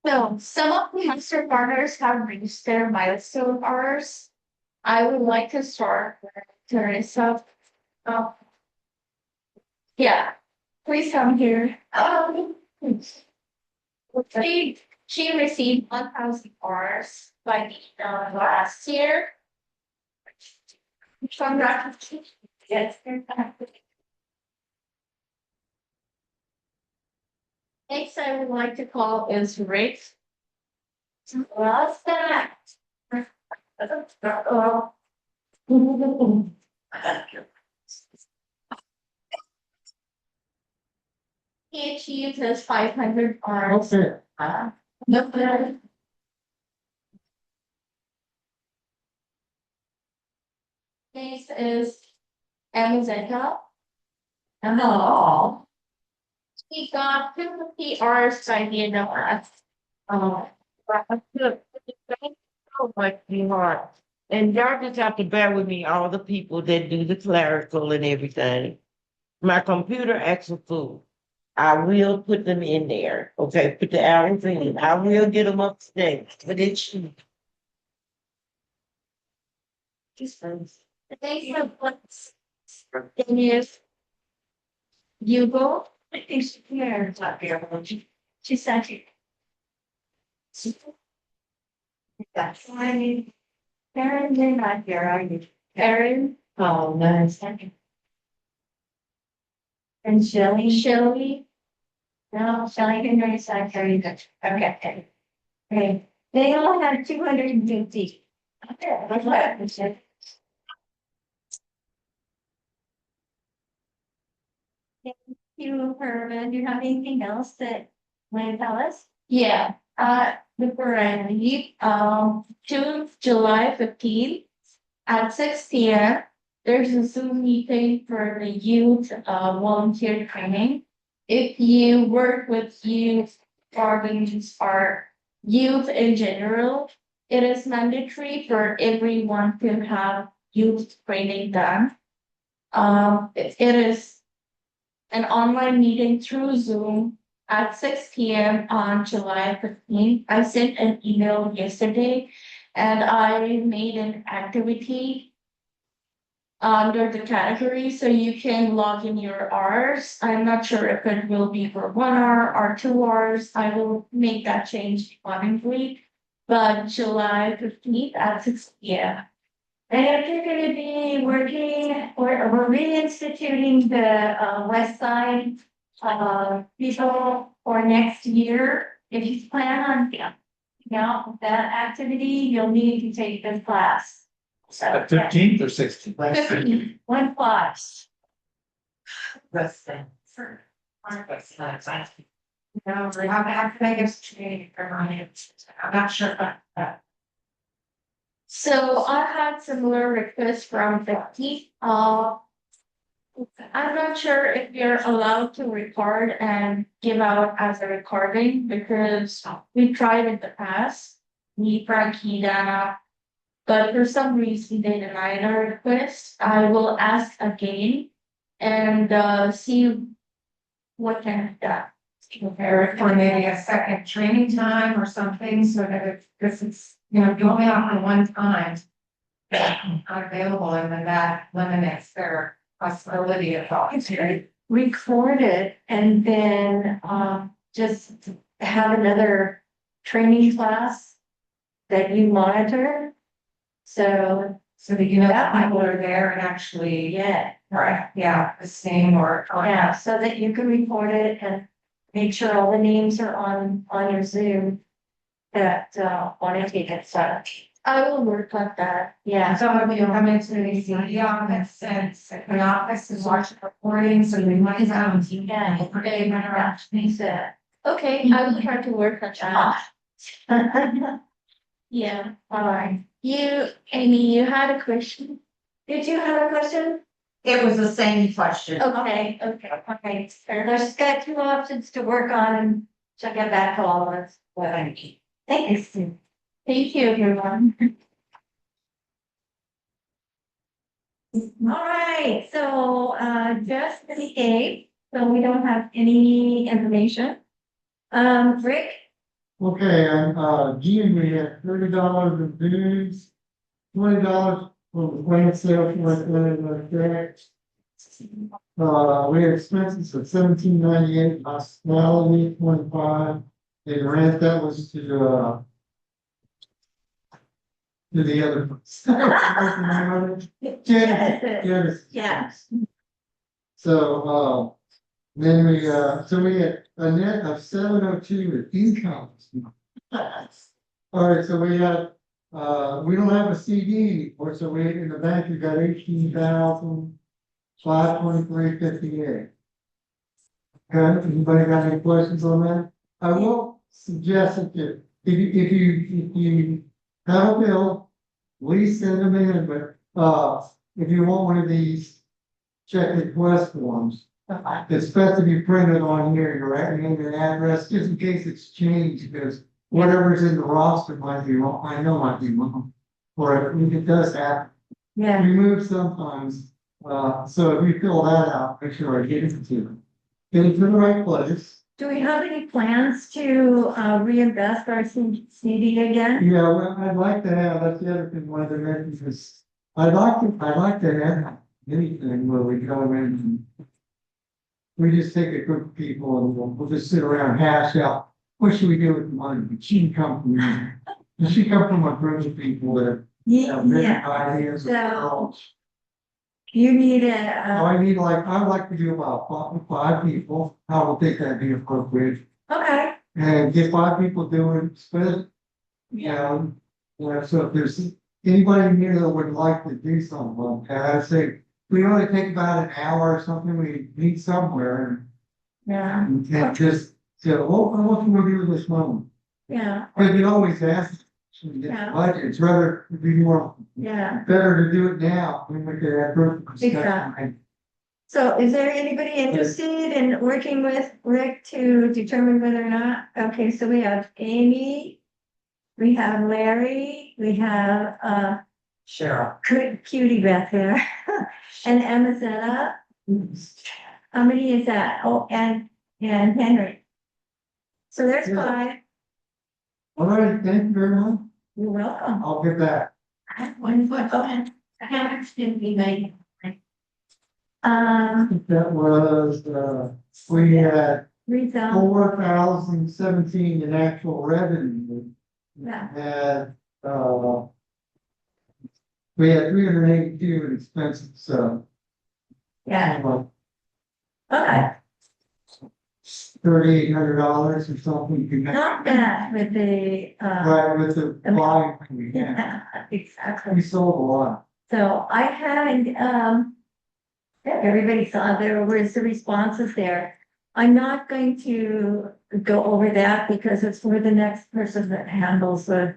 So some of the hamster farmers have reached their milestone hours. I would like to start with Teresa. Oh, yeah, please come here. She received 1,000 hours by the last year. Congratulations. Yes. Next, I would like to call is Rick. What's that? He achieved his 500 hours. Nope. Next is Amazon. No. He got 250 hours by the end of last. Oh my God. And y'all just have to bear with me, all the people that do the clerical and everything. My computer acts a fool. I will put them in there, okay, put the hours in, I will get them up today, but it's. Just the next of what's then is Hugo. I think she's here. Top here. She sat here. That's why Karen, you're not here, are you? Karen? Oh, no, second. And Shelley? No, Shelley can go inside, Karen, good. Okay. Okay, they all have 250. Okay, that's what I said. Thank you, Herman. Do you have anything else that want to tell us? Yeah, before I leave, July 15th at 6 p.m. There's a Zoom meeting for the youth volunteer training. If you work with youth organs or youth in general, it is mandatory for everyone to have youth training done. It is an online meeting through Zoom at 6 p.m. on July 15th. I sent an email yesterday and I made an activity under the category so you can log in your hours. I'm not sure if it will be for 1 hour or 2 hours. I will make that change accordingly. But July 15th at 6 p.m. And if you're gonna be working, we're reinstituting the West Side people for next year. If you plan on, that activity, you'll need to take this class. So, At 15th or 16th? 15, 1 class. That's the. No, we have to make a change for my, I'm not sure about that. So I had similar requests from Becky. I'm not sure if you're allowed to record and give out as a recording because we tried in the past, me, Frankita, but for some reason they denied our request. I will ask again and see what can be done. prepare it for maybe a second training time or something, so that if, because it's, you know, you only offer one time. Not available, and then that limits their possibility of volunteering. Record it and then, just have another training class that you monitor. So, So that you know that people are there and actually, yeah, right, yeah, listening or. yeah, so that you can record it and make sure all the names are on your Zoom that, want to take it, so I will work on that, yeah. So if you come into the office and sit in the office and watch the recording, so you might have. Yeah. Okay, interaction. So, okay, I will try to work on that. Yeah, all right. You, Amy, you had a question? Did you have a question? It was the same question. Okay, okay. So there's got two options to work on and check it back to all of us. What I need. Thanks. Thank you, everyone. All right, so, just the eighth, so we don't have any information. Rick? Okay, on, June, we had $30 in dues, $20 for the plant sale, we had expenses of $17.98, hospitality, 25, and rent, that was to the other. Genesis. Yes. So, then we had a net of 702 with income. All right, so we had, we don't have a CD anymore, so we, in the bank, we got 18,523.58. Okay, anybody got any questions on that? I will suggest that if you have a bill, please send them in, but, if you want one of these check request forms, it's best to be printed on here, your name and address, just in case it's changed, because whatever's in the roster might be wrong, I know might be wrong. Or if it does happen, Yeah, we move sometimes, so if you fill that out, make sure I get it to you. Get it to the right place. do we have any plans to, reinvest our CD again? Yeah, well, I'd like to have, that's the other thing, one of the mentions is, I'd like to have anything where we go in and we just take a group of people and we'll just sit around and hash out, what should we do with the money? She can come from there. And she come from a group of people that have different Yeah, ideas. So- you need a, I'd like to do about five people, I would think that'd be appropriate. okay, And get five people doing, split, so if there's anybody in here that would like to do something like that, I'd say, we only take about an hour or something, we meet somewhere yeah, and just say, what can we do with this money? yeah, But you always ask, should we get Yeah. the budget, it's rather, it'd be more, yeah. better to do it now, when we could have group discussion. Exactly. So is there anybody interested in working with Rick to determine whether or not, okay, so we have Amy, we have Larry, we have, Cheryl. Cutie Beth there, and Amazetta. How many is that? Oh, and Henry. So there's Yeah. five. All right, thank you very much, You're welcome. I'll get back. I have one question. How much did we make? That was, we had Rita, 4,017 in actual revenue. yeah, And, we had 382 in expenses, so. yeah, About okay. $3,800 or something. Not bad with the, Right, with the volume we had. yeah, exactly. We sold a lot. So I had, everybody saw there was the responses there. I'm not going to go over that because it's for the next person that handles the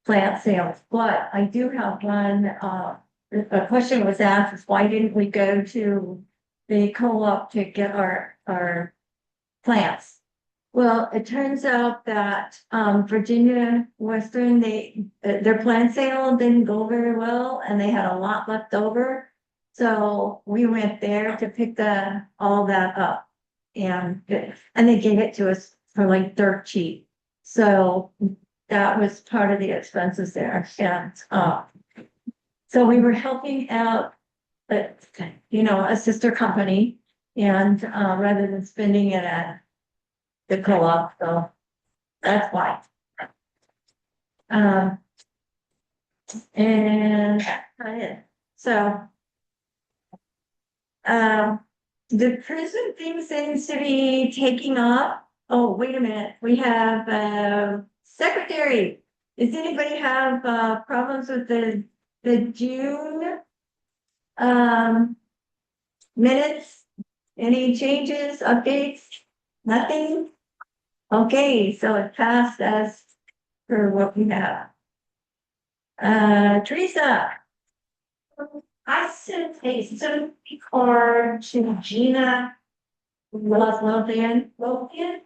plant sales. But I do have one, a question was asked is why didn't we go to the co-op to get our plants? Well, it turns out that, Virginia Western, their plant sale didn't go very well and they had a lot left over. So we went there to pick all that up. and they gave it to us for like dirt cheap. So that was part of the expenses there, and, so we were helping out, a sister company, and, rather than spending it at the co-op, so that's why. And that's it. So, the prison thing seems to be taking off. Oh, wait a minute, we have, secretary. Does anybody have, problems with the June? Minutes? Any changes, updates? Nothing? Okay, so it passed as for what we have. Teresa, I sent a sympathy card to Gina Lothian,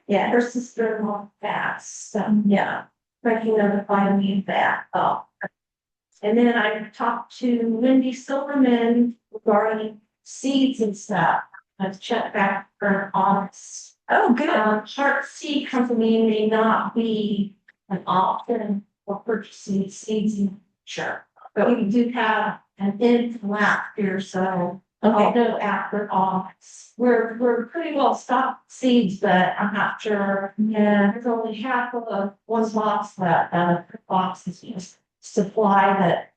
yeah, her sister-in-law passed, so yeah, thank you notify me of that. Oh. And then I talked to Wendy Silverman regarding seeds and stuff. I've checked back her office. oh, good, Heart Seed Company may not be an option for purchasing seeds in the future. But we do have an end last year, so I'll okay, go after August. We're pretty well stocked seeds, but I'm not sure. yeah, There's only half of one box that, box is just supply that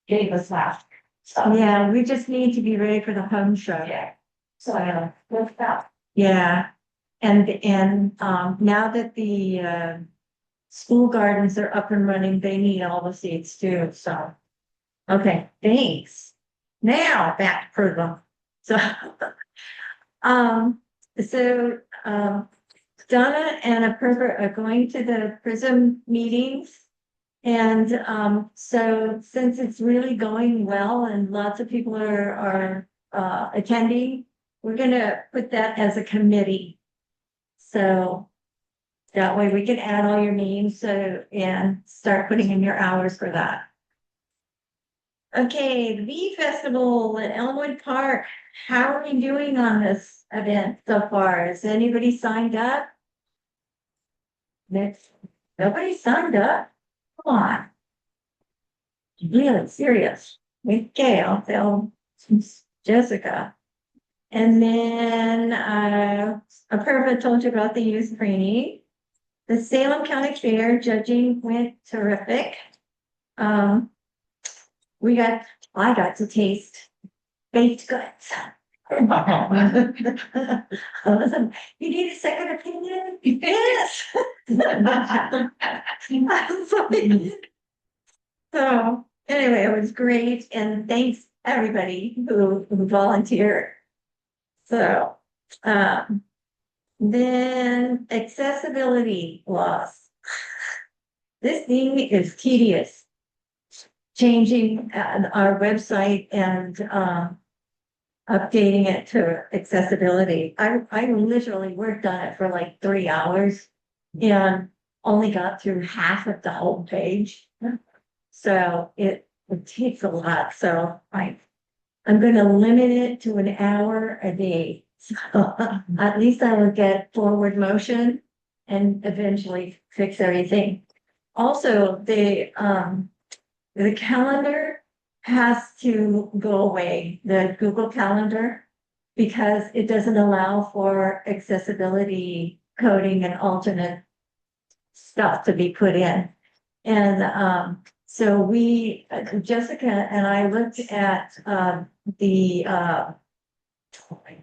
gave us last year. So, yeah, we just need to be ready for the home show. yeah. So, with that, Yeah, and, now that the, school gardens are up and running, they need all the seeds too, so. Okay, thanks. Now back to Prism. So, so, Donna and a pervert are going to the Prism meetings. And, so since it's really going well and lots of people are attending, we're gonna put that as a committee. So that way we can add all your names, and start putting in your hours for that. Okay, the Bee Festival at Elmwood Park. How are we doing on this event so far? Has anybody signed up? Nobody signed up? Come on. Really serious. Okay, I'll tell Jessica. And then, Apurva told you about the youth training. The Salem County Fair judging went terrific. I got to taste baked goods. You need a second opinion? Yes. So anyway, it was great, and thanks everybody who volunteered. So, then accessibility laws. This thing is tedious. Changing our website and updating it to accessibility. I literally worked on it for like 3 hours and only got through half of the whole page. So it takes a lot. So I'm gonna limit it to an hour a day. So at least I will get forward motion and eventually fix everything. Also, the calendar has to go away, the Google Calendar, because it doesn't allow for accessibility coding and alternate stuff to be put in. And, so Jessica and I looked at, the,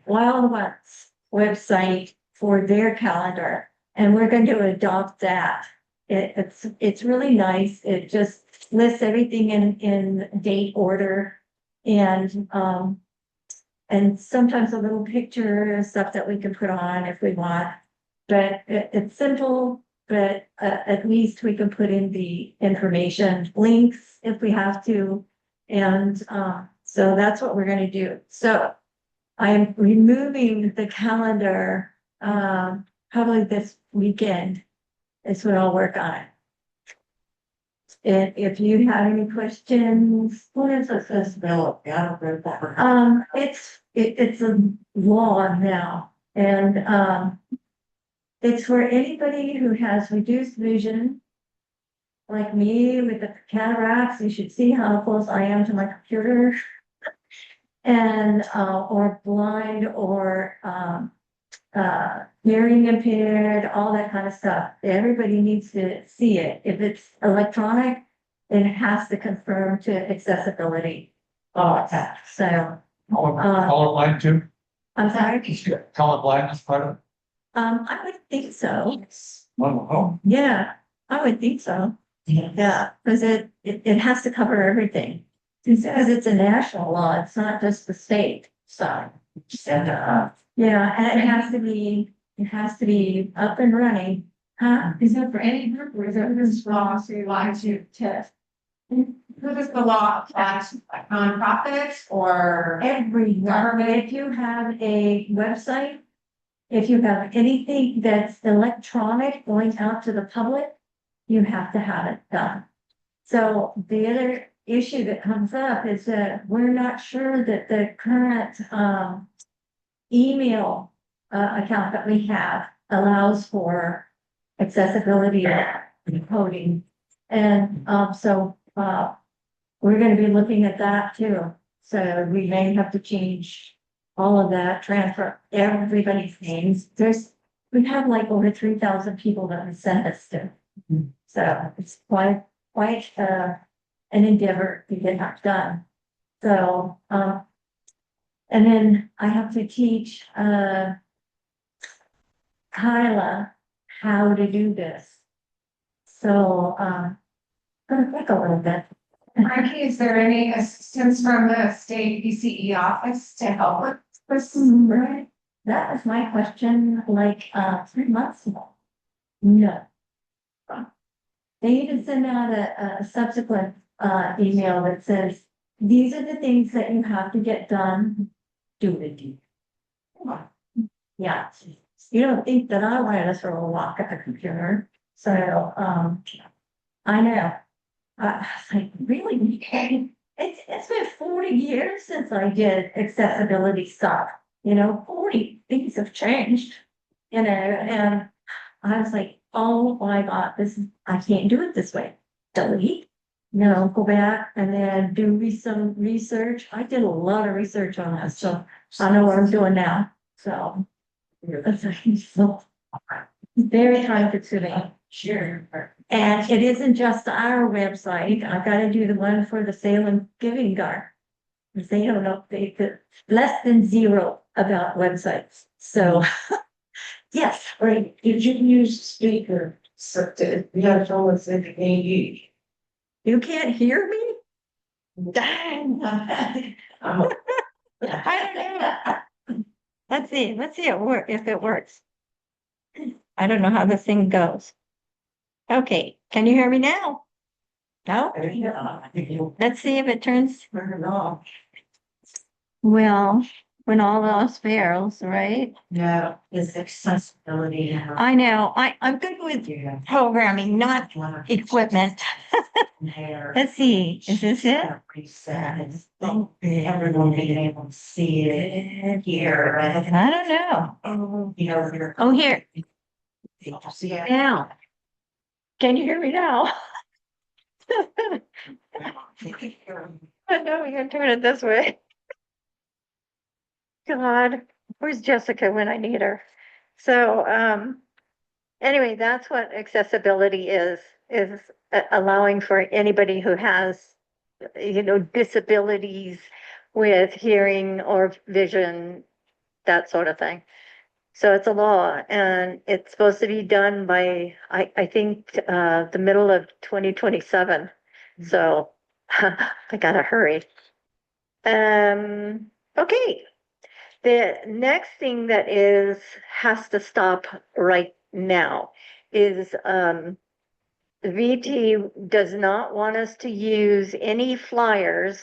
Wild Ones website for their calendar, and we're going to adopt that. It's really nice. It just lists everything in date order, and sometimes a little picture, stuff that we can put on if we want. But it's simple, but at least we can put in the information, links if we have to. And so that's what we're going to do. So I'm removing the calendar probably this weekend is when I'll work on it. And if you have any questions. what is accessibility? I don't know that. It's a law now. And, it's for anybody who has reduced vision. Like me with the cataracts, you should see how close I am to my computer. And, or blind or, hearing impaired, all that kind of stuff. Everybody needs to see it. If it's electronic, it has to conform to accessibility. So, Colorblind too? I'm sorry, Colorblind is part of it? I would think so. Oh, Yeah, I would think so. Yeah, because it has to cover everything. Because it's a national law, it's not just the state, so. Yeah, and it has to be up and running. Huh? Is it for any group or is it this law to apply to test? Who does the law apply to, like nonprofits or? Every government, if you have a website, if you have anything that's electronic going out to the public, you have to have it done. So the other issue that comes up is that we're not sure that the current, email, account that we have allows for accessibility coding. And, we're gonna be looking at that too. So we may have to change all of that, transfer everybody's names. We have like over 3,000 people that we sent this to. So it's quite, an endeavor to get that done. So, and then I have to teach, Kyla how to do this. So, gonna take a little bit. Frankie, is there any assistance from the state BCE office to help with this? Right, that was my question, like, 3 months ago. No. They even send out a subsequent, email that says, these are the things that you have to get done. Do it. Yeah, you don't think that I wanted us for a walk at the computer, so, I know. I was like, really? It's been 40 years since I did accessibility stuff, 40 things have changed, and I was like, oh my God, I can't do it this way. Delete, go back and then do some research. I did a lot of research on this, so I know what I'm doing now, so. It's very time consuming. Sure. And it isn't just our website. I've got to do the one for the Salem Giving Garden. Because they don't know, less than zero about websites. So, yes, Right, did you use speaker? So you gotta tell us if you can use. you can't hear me? Dang. I don't know. Let's see if it works. I don't know how this thing goes. Okay, can you hear me now? No? Let's see if it turns. Well, when all else fails, right? No, it's accessibility. I know, I'm good with programming, not equipment. Let's see, is this it? Everyone being able to see it here. I don't know. Oh, here, now. Can you hear me now? I know, we can turn it this way. God, where's Jessica when I need her? So, anyway, that's what accessibility is allowing for anybody who has, disabilities with hearing or vision, that sort of thing. So it's a law and it's supposed to be done by, I think, the middle of 2027. So I gotta hurry. Okay. The next thing that has to stop right now is, VT does not want us to use any flyers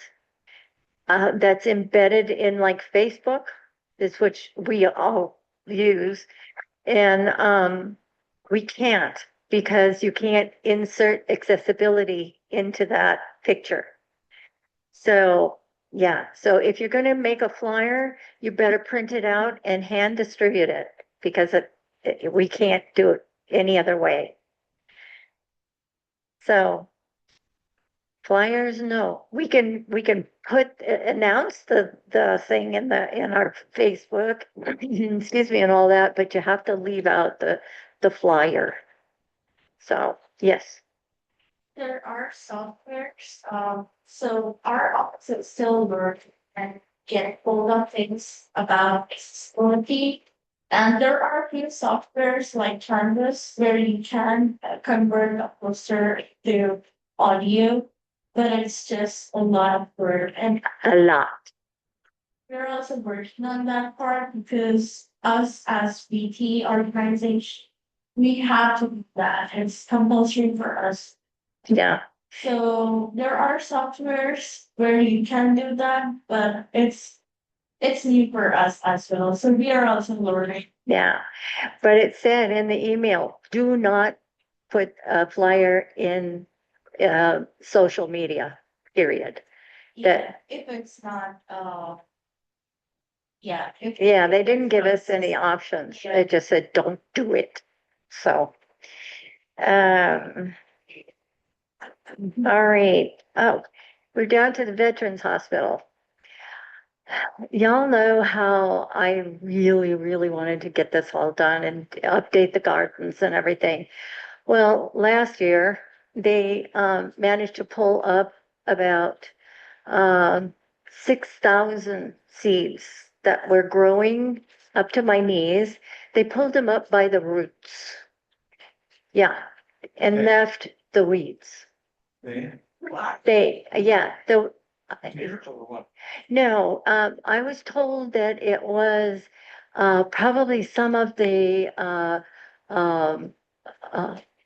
that's embedded in like Facebook, is which we all use. And we can't, because you can't insert accessibility into that picture. So Yeah, so if you're gonna make a flyer, you better print it out and hand distribute it, because we can't do it any other way. So flyers, no, we can announce the thing in our Facebook, excuse me, and all that, but you have to leave out the flyer. So, yes, There are softwares, so our office still work and get hold of things about accessibility. And there are a few softwares like Turfgrass where you can convert a poster to audio, but it's just a lot of work. And a lot. we're also working on that part because us as BT organization, we have to do that. It's compulsory for us. Yeah, So there are softwares where you can do that, but it's new for us as well. So we are also learning. yeah. But it said in the email, do not put a flyer in social media, period. Yeah, if it's not yeah. Yeah, they didn't give us any options. They just said, don't do it. So, um, all right. Oh, we're down to the Veterans Hospital. Y'all know how I really, really wanted to get this all done and update the gardens and everything. Well, last year they managed to pull up about 6,000 seeds that were growing up to my knees. They pulled them up by the roots. Yeah, and Okay. left the weeds. Yeah, Miracle or what? no, I was told that it was probably some of the um,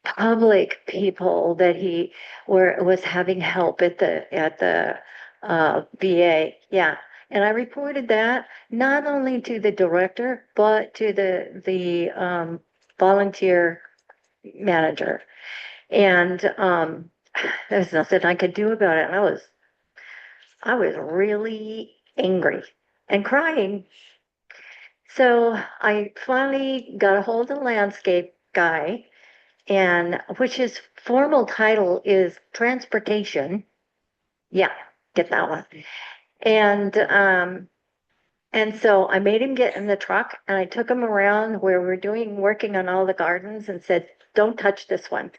public people that he was having help at the VA. Yeah. And I reported that not only to the director, but to the volunteer manager. And there's nothing I could do about it. And I was really angry and crying. So I finally got a hold of the landscape guy, and which his formal title is transportation. Yeah, get that one. And so I made him get in the truck and I took him around where we're working on all the gardens and said, don't touch this one.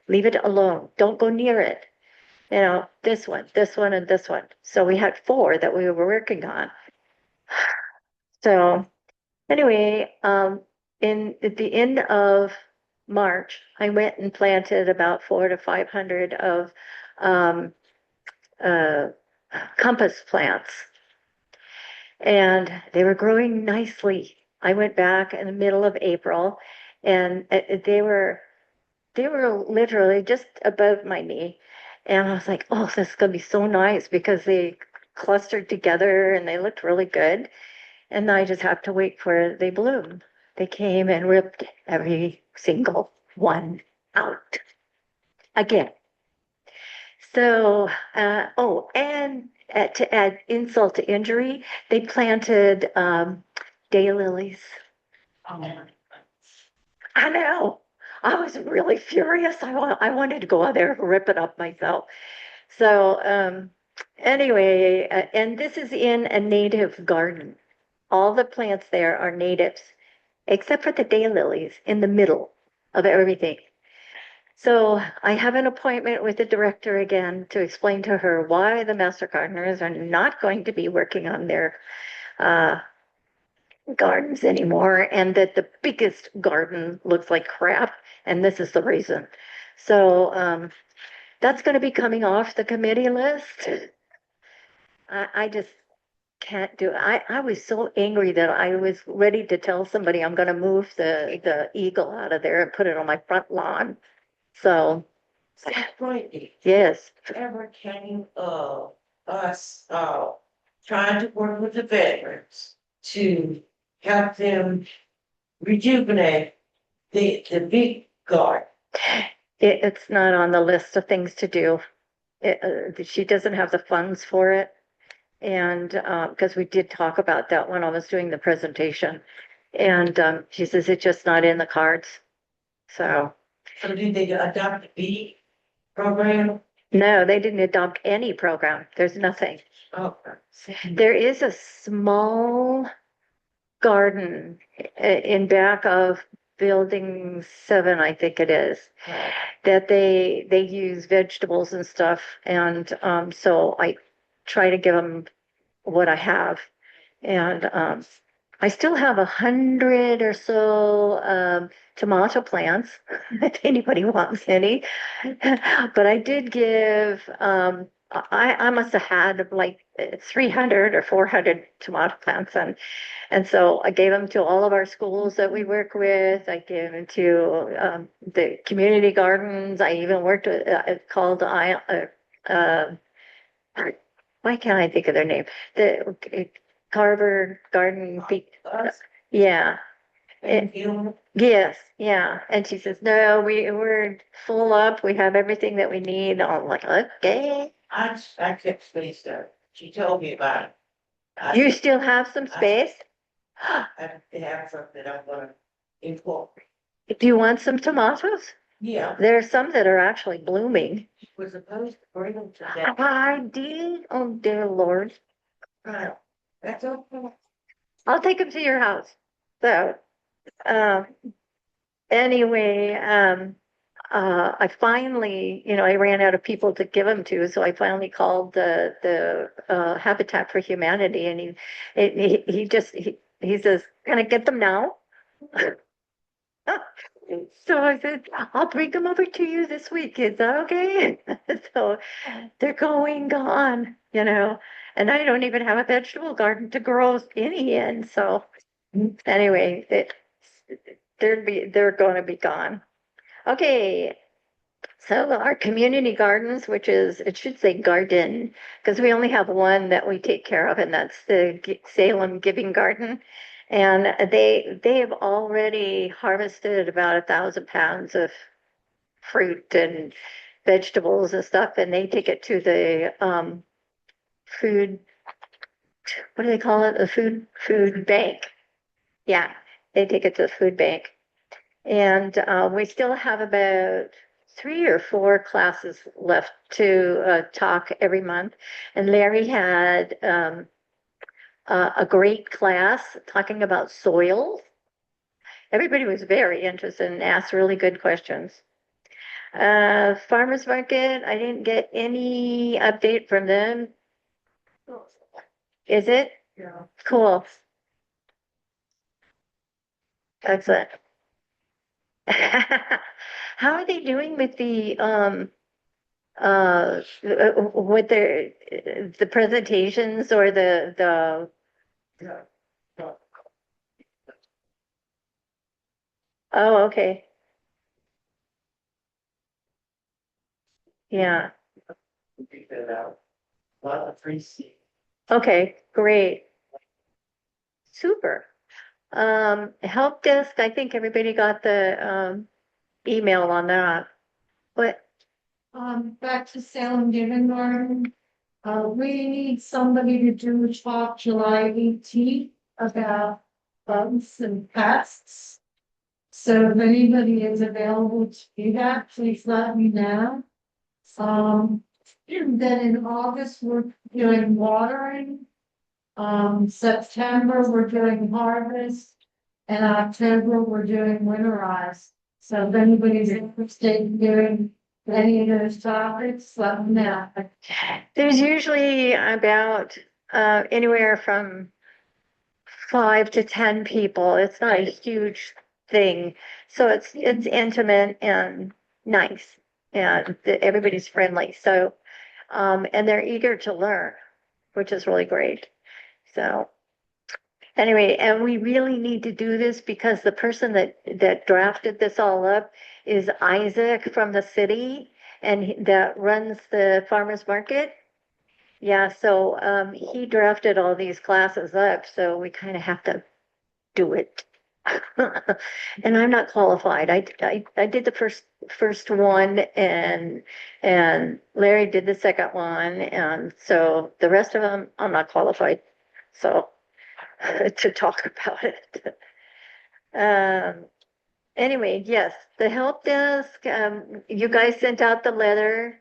Leave it alone. Don't go near it. You know, this one, and this one. So we had 4 that we were working on. So anyway, at the end of March, I went and planted about 400 to 500 of um, uh, compass plants, and they were growing nicely. I went back in the middle of April, and they were literally just above my knee, and I was like, "Oh, this is gonna be so nice," because they clustered together and they looked really good. And I just have to wait for they bloom. They came and ripped every single one out again. So, and to add insult to injury, they planted daylilies. I know. I was really furious. I wanted to go out there and rip it up myself. So, anyway, and this is in a native garden. All the plants there are natives, except for the daylilies in the middle of everything. So I have an appointment with the director again to explain to her why the master gardeners are not going to be working on their uh, gardens anymore, and that the biggest garden looks like crap, and this is the reason. So that's going to be coming off the committee list. I just can't do it. I was so angry that I was ready to tell somebody I'm going to move the eagle out of there and put it on my front lawn. So, Brittany, yes. ever came us trying to work with the veterans to help them rejuvenate the big garden. It's not on the list of things to do. She doesn't have the funds for it. And, because we did talk about that when I was doing the presentation. And, she says it's just not in the cards. So, So did they adopt the bee program? no, they didn't adopt any program. There's nothing. Oh. There is a small garden in back of building 7, I think it is, that they use vegetables and stuff. And, so I try to give them what I have. And, I still have 100 or so, tomato plants, if anybody wants any. But I did give, I must have had like 300 or 400 tomato plants, and so I gave them to all of our schools that we work with. I gave them to, the community gardens. I even worked with, called, why can't I think of their name? The Carver Garden, yeah. And you, Yes, yeah. And she says, no, we're full up. We have everything that we need. I'm like, okay. I kept space there. She told me about it. You still have some space? I have something I'm gonna incorporate. Do you want some tomatoes? Yeah, There are some that are actually blooming. was supposed to bring them to that. I did. Oh, dear Lord. That's okay. I'll take them to your house. So, um, anyway, I finally, I ran out of people to give them to, so I finally called the Habitat for Humanity, and he says, "Can I get them now?" So I said, "I'll bring them over to you this week. Is that okay?" So they're gone, and I don't even have a vegetable garden to grow any in. So anyway, they're going to be gone. Okay. So our community gardens, it should say garden, because we only have one that we take care of, and that's the Salem Giving Garden. And they have already harvested about 1,000 pounds of fruit and vegetables and stuff, and they take it to the food, what do they call it? The food bank. Yeah, they take it to the food bank. And we still have about 3 or 4 classes left to talk every month. And Larry had a great class talking about soils. Everybody was very interested and asked really good questions. Farmers market, I didn't get any update from them. Is it? Yeah. Cool. Excellent. How are they doing with with the presentations or the Yeah. oh, okay. Yeah. Figure that out. A lot of free seed. Okay, great. Super. Help desk, I think everybody got the email on that. But Back to Salem Giving Garden. We need somebody to do a talk July 18th about bugs and pests. So if anybody is available to do that, please let me know. Then in August, we're doing watering. September, we're doing harvest. And October, we're doing winterize. So if anybody's interested in doing any of those topics, let me know. there's usually about anywhere from 5 to 10 people. It's not a huge thing. So it's intimate and nice, and everybody's friendly. So, and they're eager to learn, which is really great. So anyway, and we really need to do this because the person that drafted this all up is Isaac from the city, and that runs the farmers market. Yeah, so he drafted all these classes up, so we kind of have to do it. And I'm not qualified. I did the first first one and Larry did the second one. And so the rest of them, I'm not qualified. So to talk about it. Anyway, yes, the help desk, you guys sent out the letter,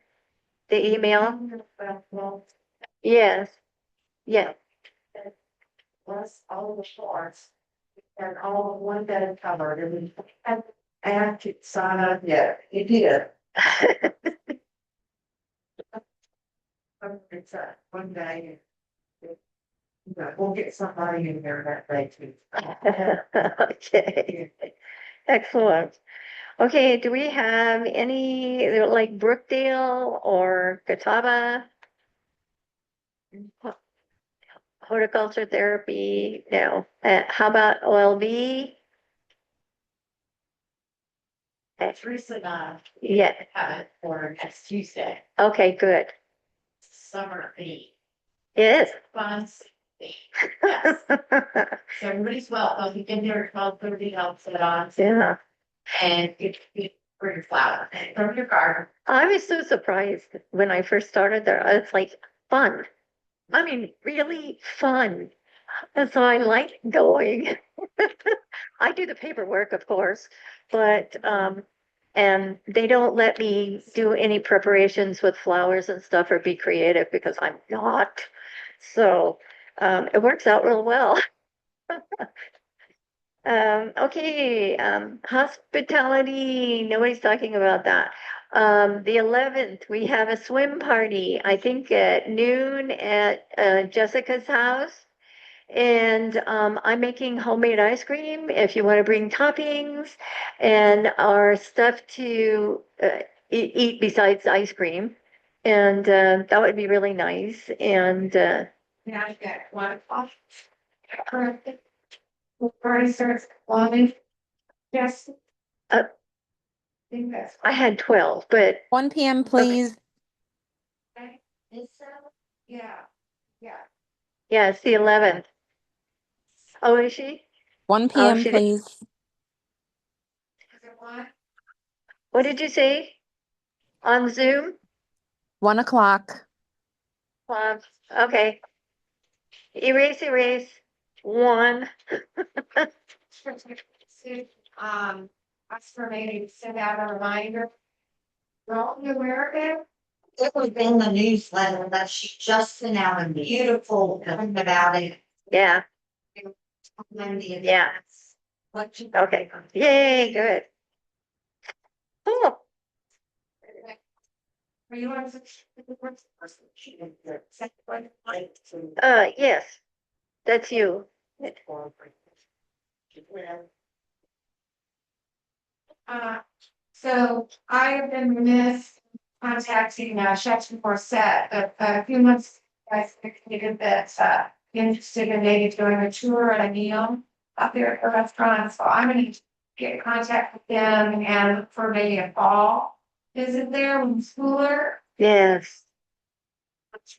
the email. Yes, yeah. Was all the floors. And all of one bed covered, and we had, I had to sign up, yeah, you did. It's one day. We'll get somebody in there that day too. Okay, excellent. Okay, do we have any, like Brookdale or Catawba? Horticulture therapy? No. How about OLB? Teresa and I Yeah, have it for next Tuesday, okay, good. summer meet, Yes. fun. Yes, so everybody's welcome, you can do it 12:30, I'll put it on, Yeah. and you bring your flower, and from your garden. I was so surprised when I first started there. It's like fun. I mean, really fun. And so I like going. I do the paperwork, of course, but and they don't let me do any preparations with flowers and stuff or be creative because I'm not. So it works out real well. Okay, hospitality, nobody's talking about that. The 11th, we have a swim party, I think at noon at Jessica's house. And I'm making homemade ice cream if you want to bring toppings and our stuff to eat besides ice cream. And that would be really nice. And Yeah, I got 1 o'clock. Correct. Party starts at 1. Yes. Uh, I think that's. I had 12, but 1 p.m., please. Okay. Yeah, yeah. yeah, it's the 11th. Oh, is she? 1 Oh, p.m., she did. please. Is it what? What did you say? On Zoom? 1 o'clock. Okay. Erase, erase. 1. That's for me to send out a reminder. Are you aware of it? It was in the newsletter that she just sent out a beautiful thing about it. Yeah. Yeah. What you. Okay. Yay, good. Cool. Are you on? Yes, that's you. So I have been remiss contacting Chefs before set, but a few months I indicated that interested in maybe doing a tour and a meal up there at the restaurant. So I'm going to get in contact with them and look for maybe a fall visit there with the schooler. Yes.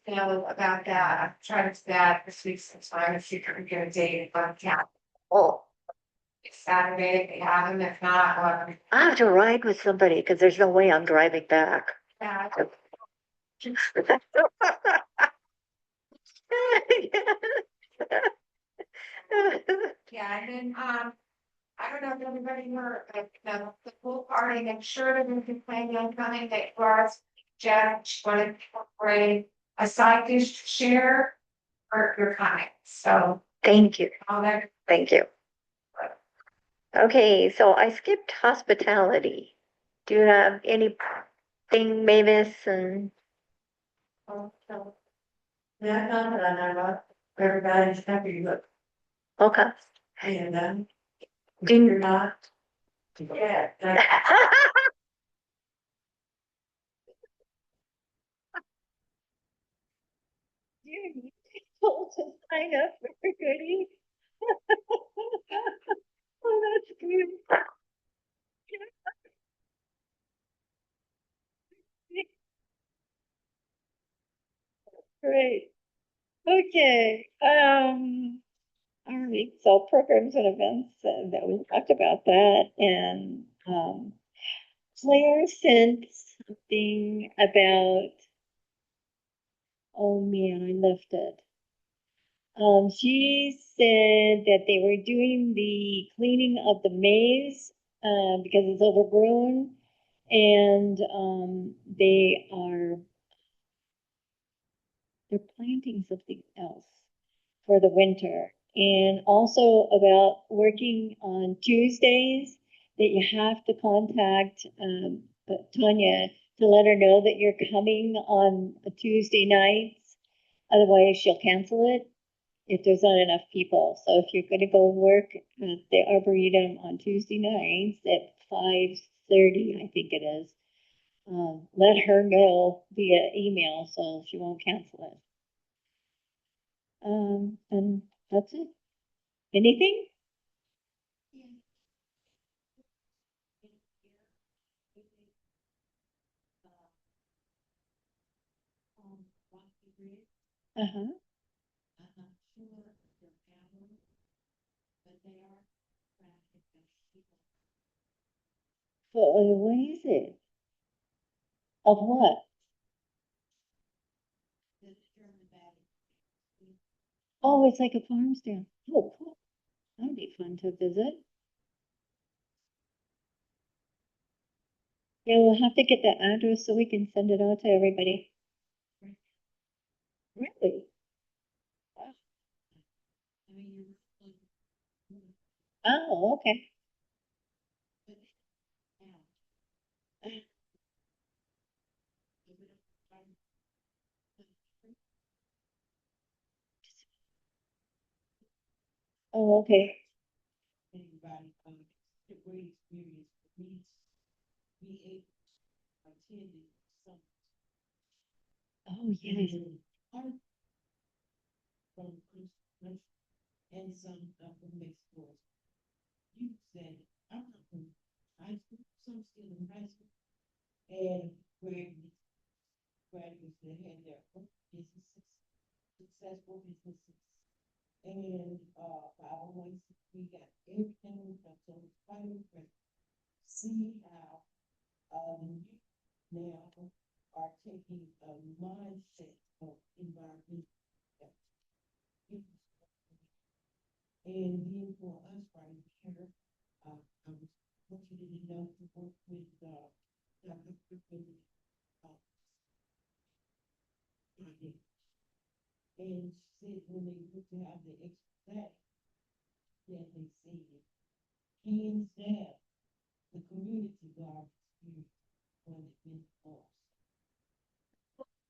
You know about that. I'm trying to do that this week sometime if you can get a date on count. Oh, It's Saturday, if they have them, if not, I have to ride with somebody because there's no way I'm driving back. yeah. Yeah, and then, I don't know if everybody heard, but the pool party, I'm sure that we can plan on coming, that was Jack, wanted to incorporate a side dish to share for your coming, so. Thank you. All that, Thank you. Okay, so I skipped hospitality. Do you have anything, Mavis? And So, yeah, not that I know of, everybody's happy, but, okay. and, Do you're you- not. Yeah. You need people to sign up for goodies. Oh, that's good. Great. Okay. All right. So programs and events that we talked about that, and Claire sent something about, oh man, I left it. She said that they were doing the cleaning of the maze, because it's overgrown, and, they're planting something else for the winter. And also about working on Tuesdays, that you have to contact, Tanya to let her know that you're coming on a Tuesday nights. Otherwise, she'll cancel it if there's not enough people. So if you're going to go work at the Arboretum on Tuesday nights at 5:30, I think it is, let her know via email so she won't cancel it. And that's it. Anything? Uh-huh. So, what is it? Of what? Oh, it's like a farm stand. Oh, cool. That'd be fun to visit. Yeah, we'll have to get the address so we can send it out to everybody. Really? Wow. Oh, okay. Oh, okay. Oh, yes.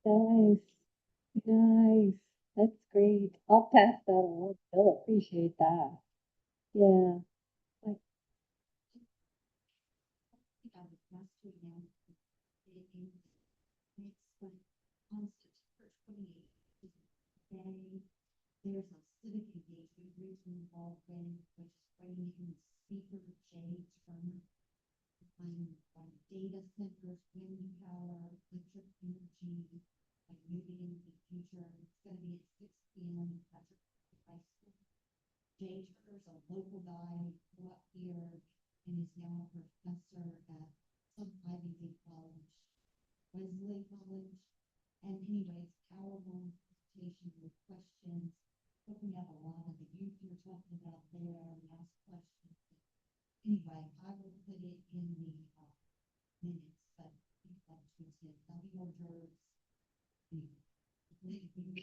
Nice, nice. That's great. I'll pass that on. They'll appreciate that. Yeah. Like,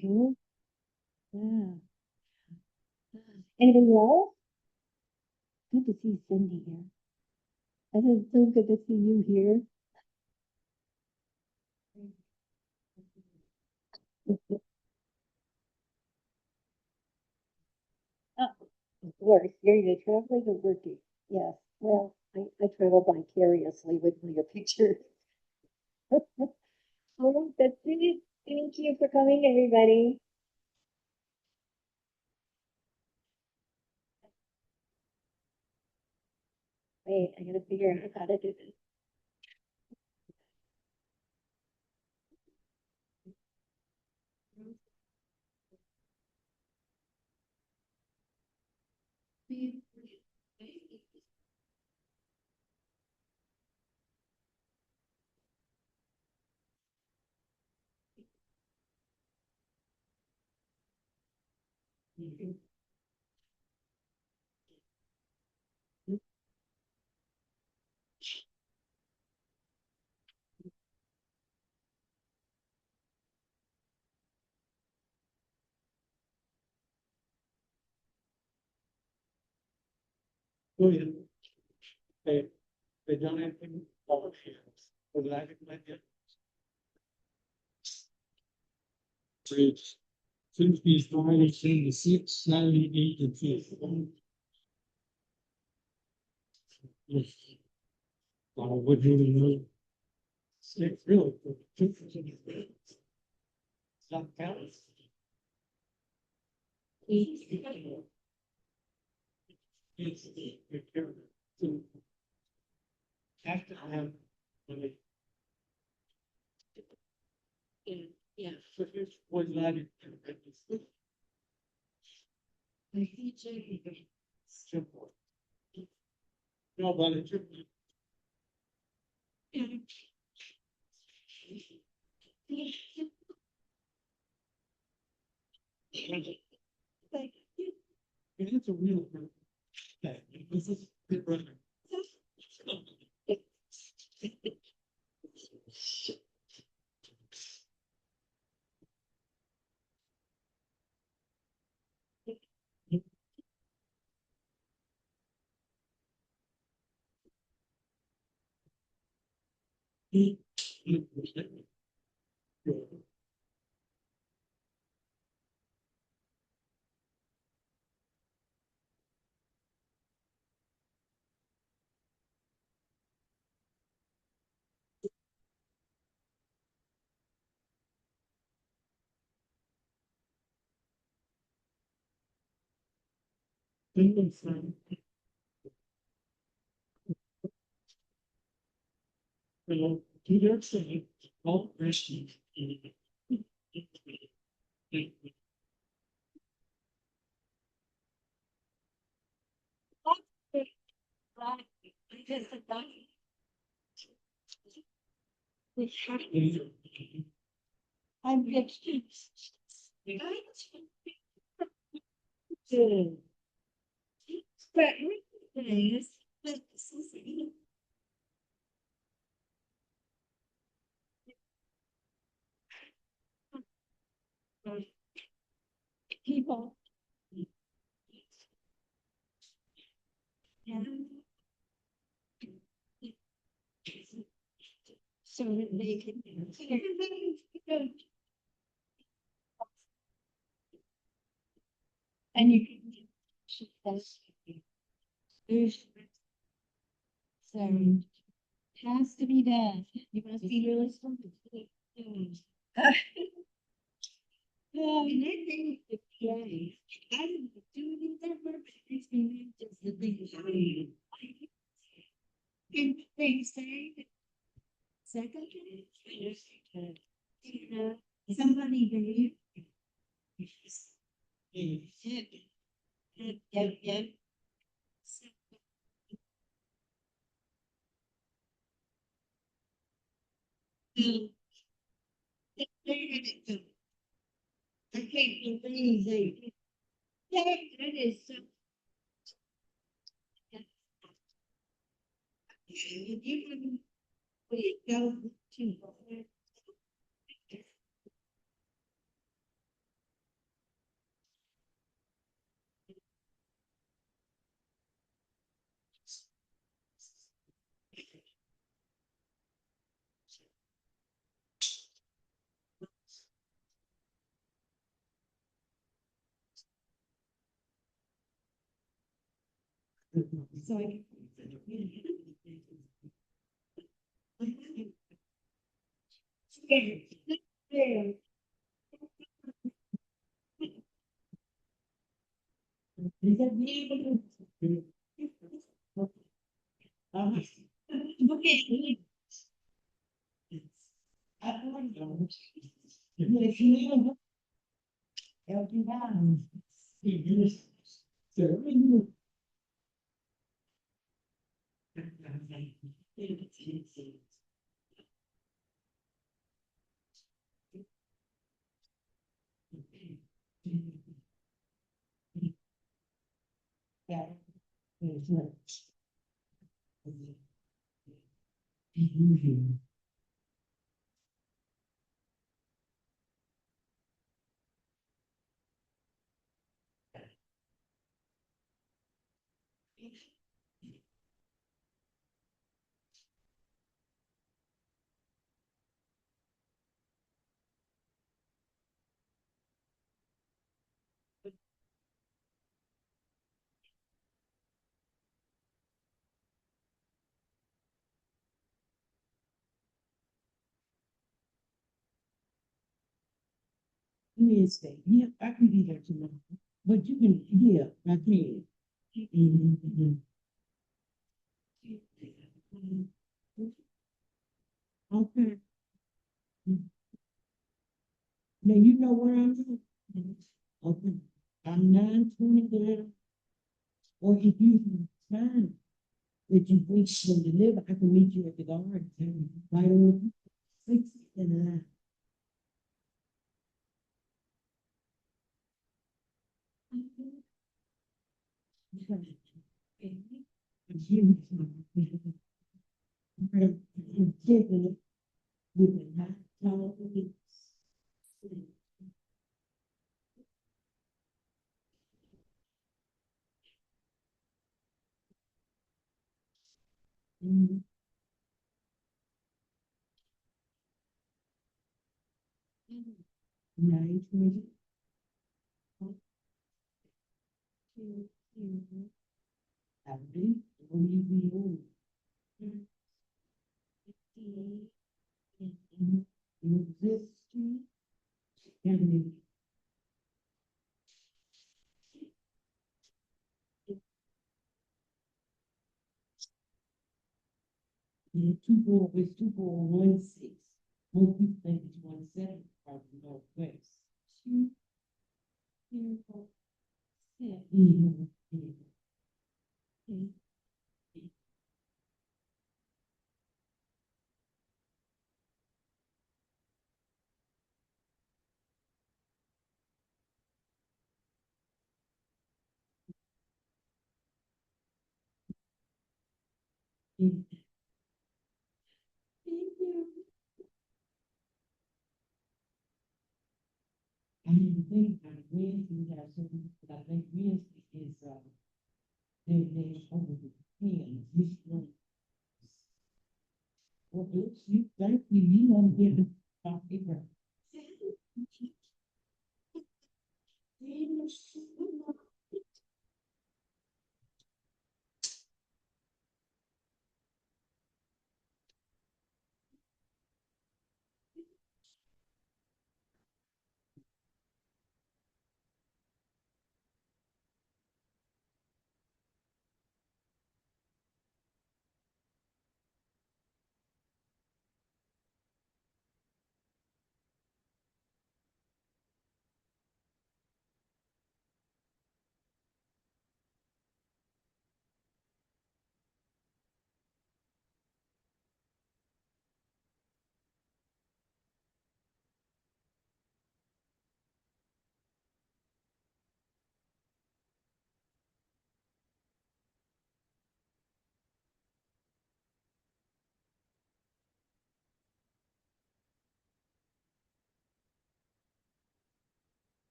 cool. Yeah. Anybody else? Good to see Cindy here. I said it's so good to see you here. Ah, of course, you're either traveling or working. Yes. Well, I travel vicariously with your picture. Oh, that's it. Thank you for coming, everybody. Wait, I gotta figure out how to do this. Oh, yeah. They don't have any politicians, but I think like it. Bridge. Since these Friday, saying the 6th, Saturday, 8th, and 5th. Yes. Would you know? It's really. It's not counting. It's so have to have really. Yeah. So here's one line. Simple. No, but it's. It's a real thing. This is good running. To their extent, all Christians. I'm excused. People. So that they can. And you can. So has to be done. You must be really something. Oh, and I think the play. I didn't do anything, but it's been just the big thing. And they say, second, you know, somebody believe. Yeah. I can't believe they. Yeah, it is. You can go to. So I. Yeah. Okay. Wednesday, yeah, I can be there tomorrow, but you can, yeah, I can. Mhm. Okay. Now you know where I'm at. Okay, I'm 9:20 there, or if you time that you reach and deliver, I can meet you at the garden, right on 6 and 9. With a hot dog. Mhm. 9:20. I think, will you be on? This street, and it's 2416. Most people think it's 17 from the northwest. 2, 4, 6. Mhm. Mhm. I didn't think on Wednesday we have something, but I think Wednesday is, they over the pen, this one. Well, it's you, thank you, you know, get the paper.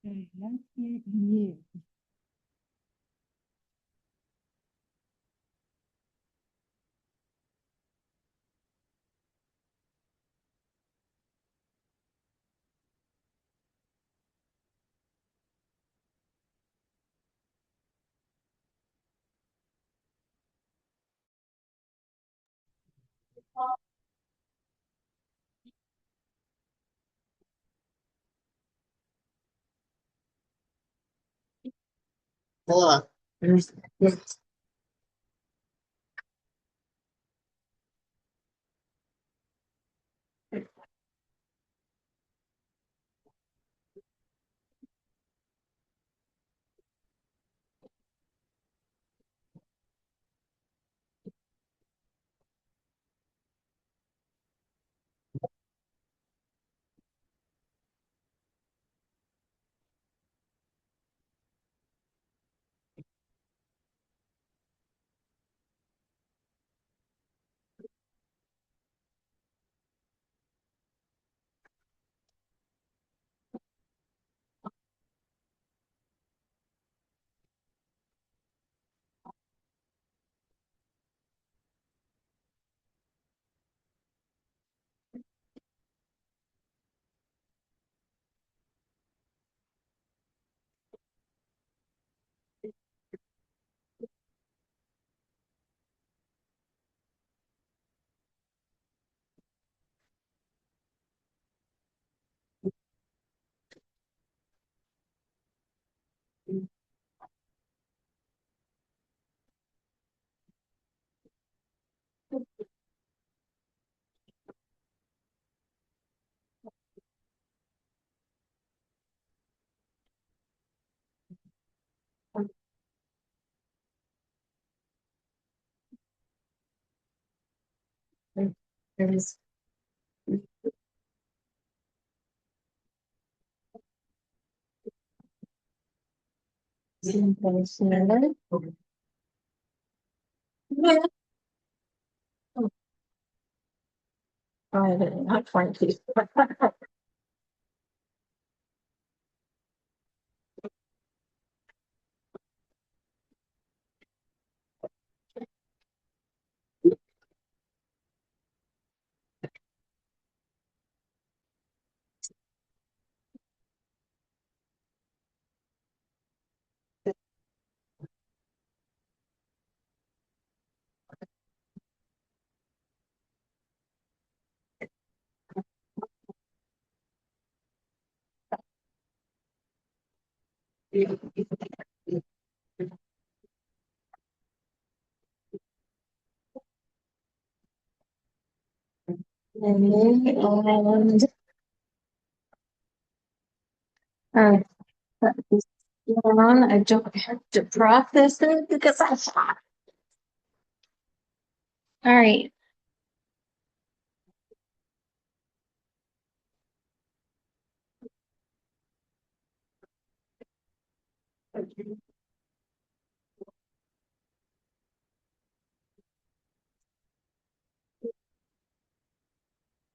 Okay, let's get here. What? There's, it's there's some things in it. Yeah. Oh, not 20. And uh, this one, I don't have to process it because I thought. All right.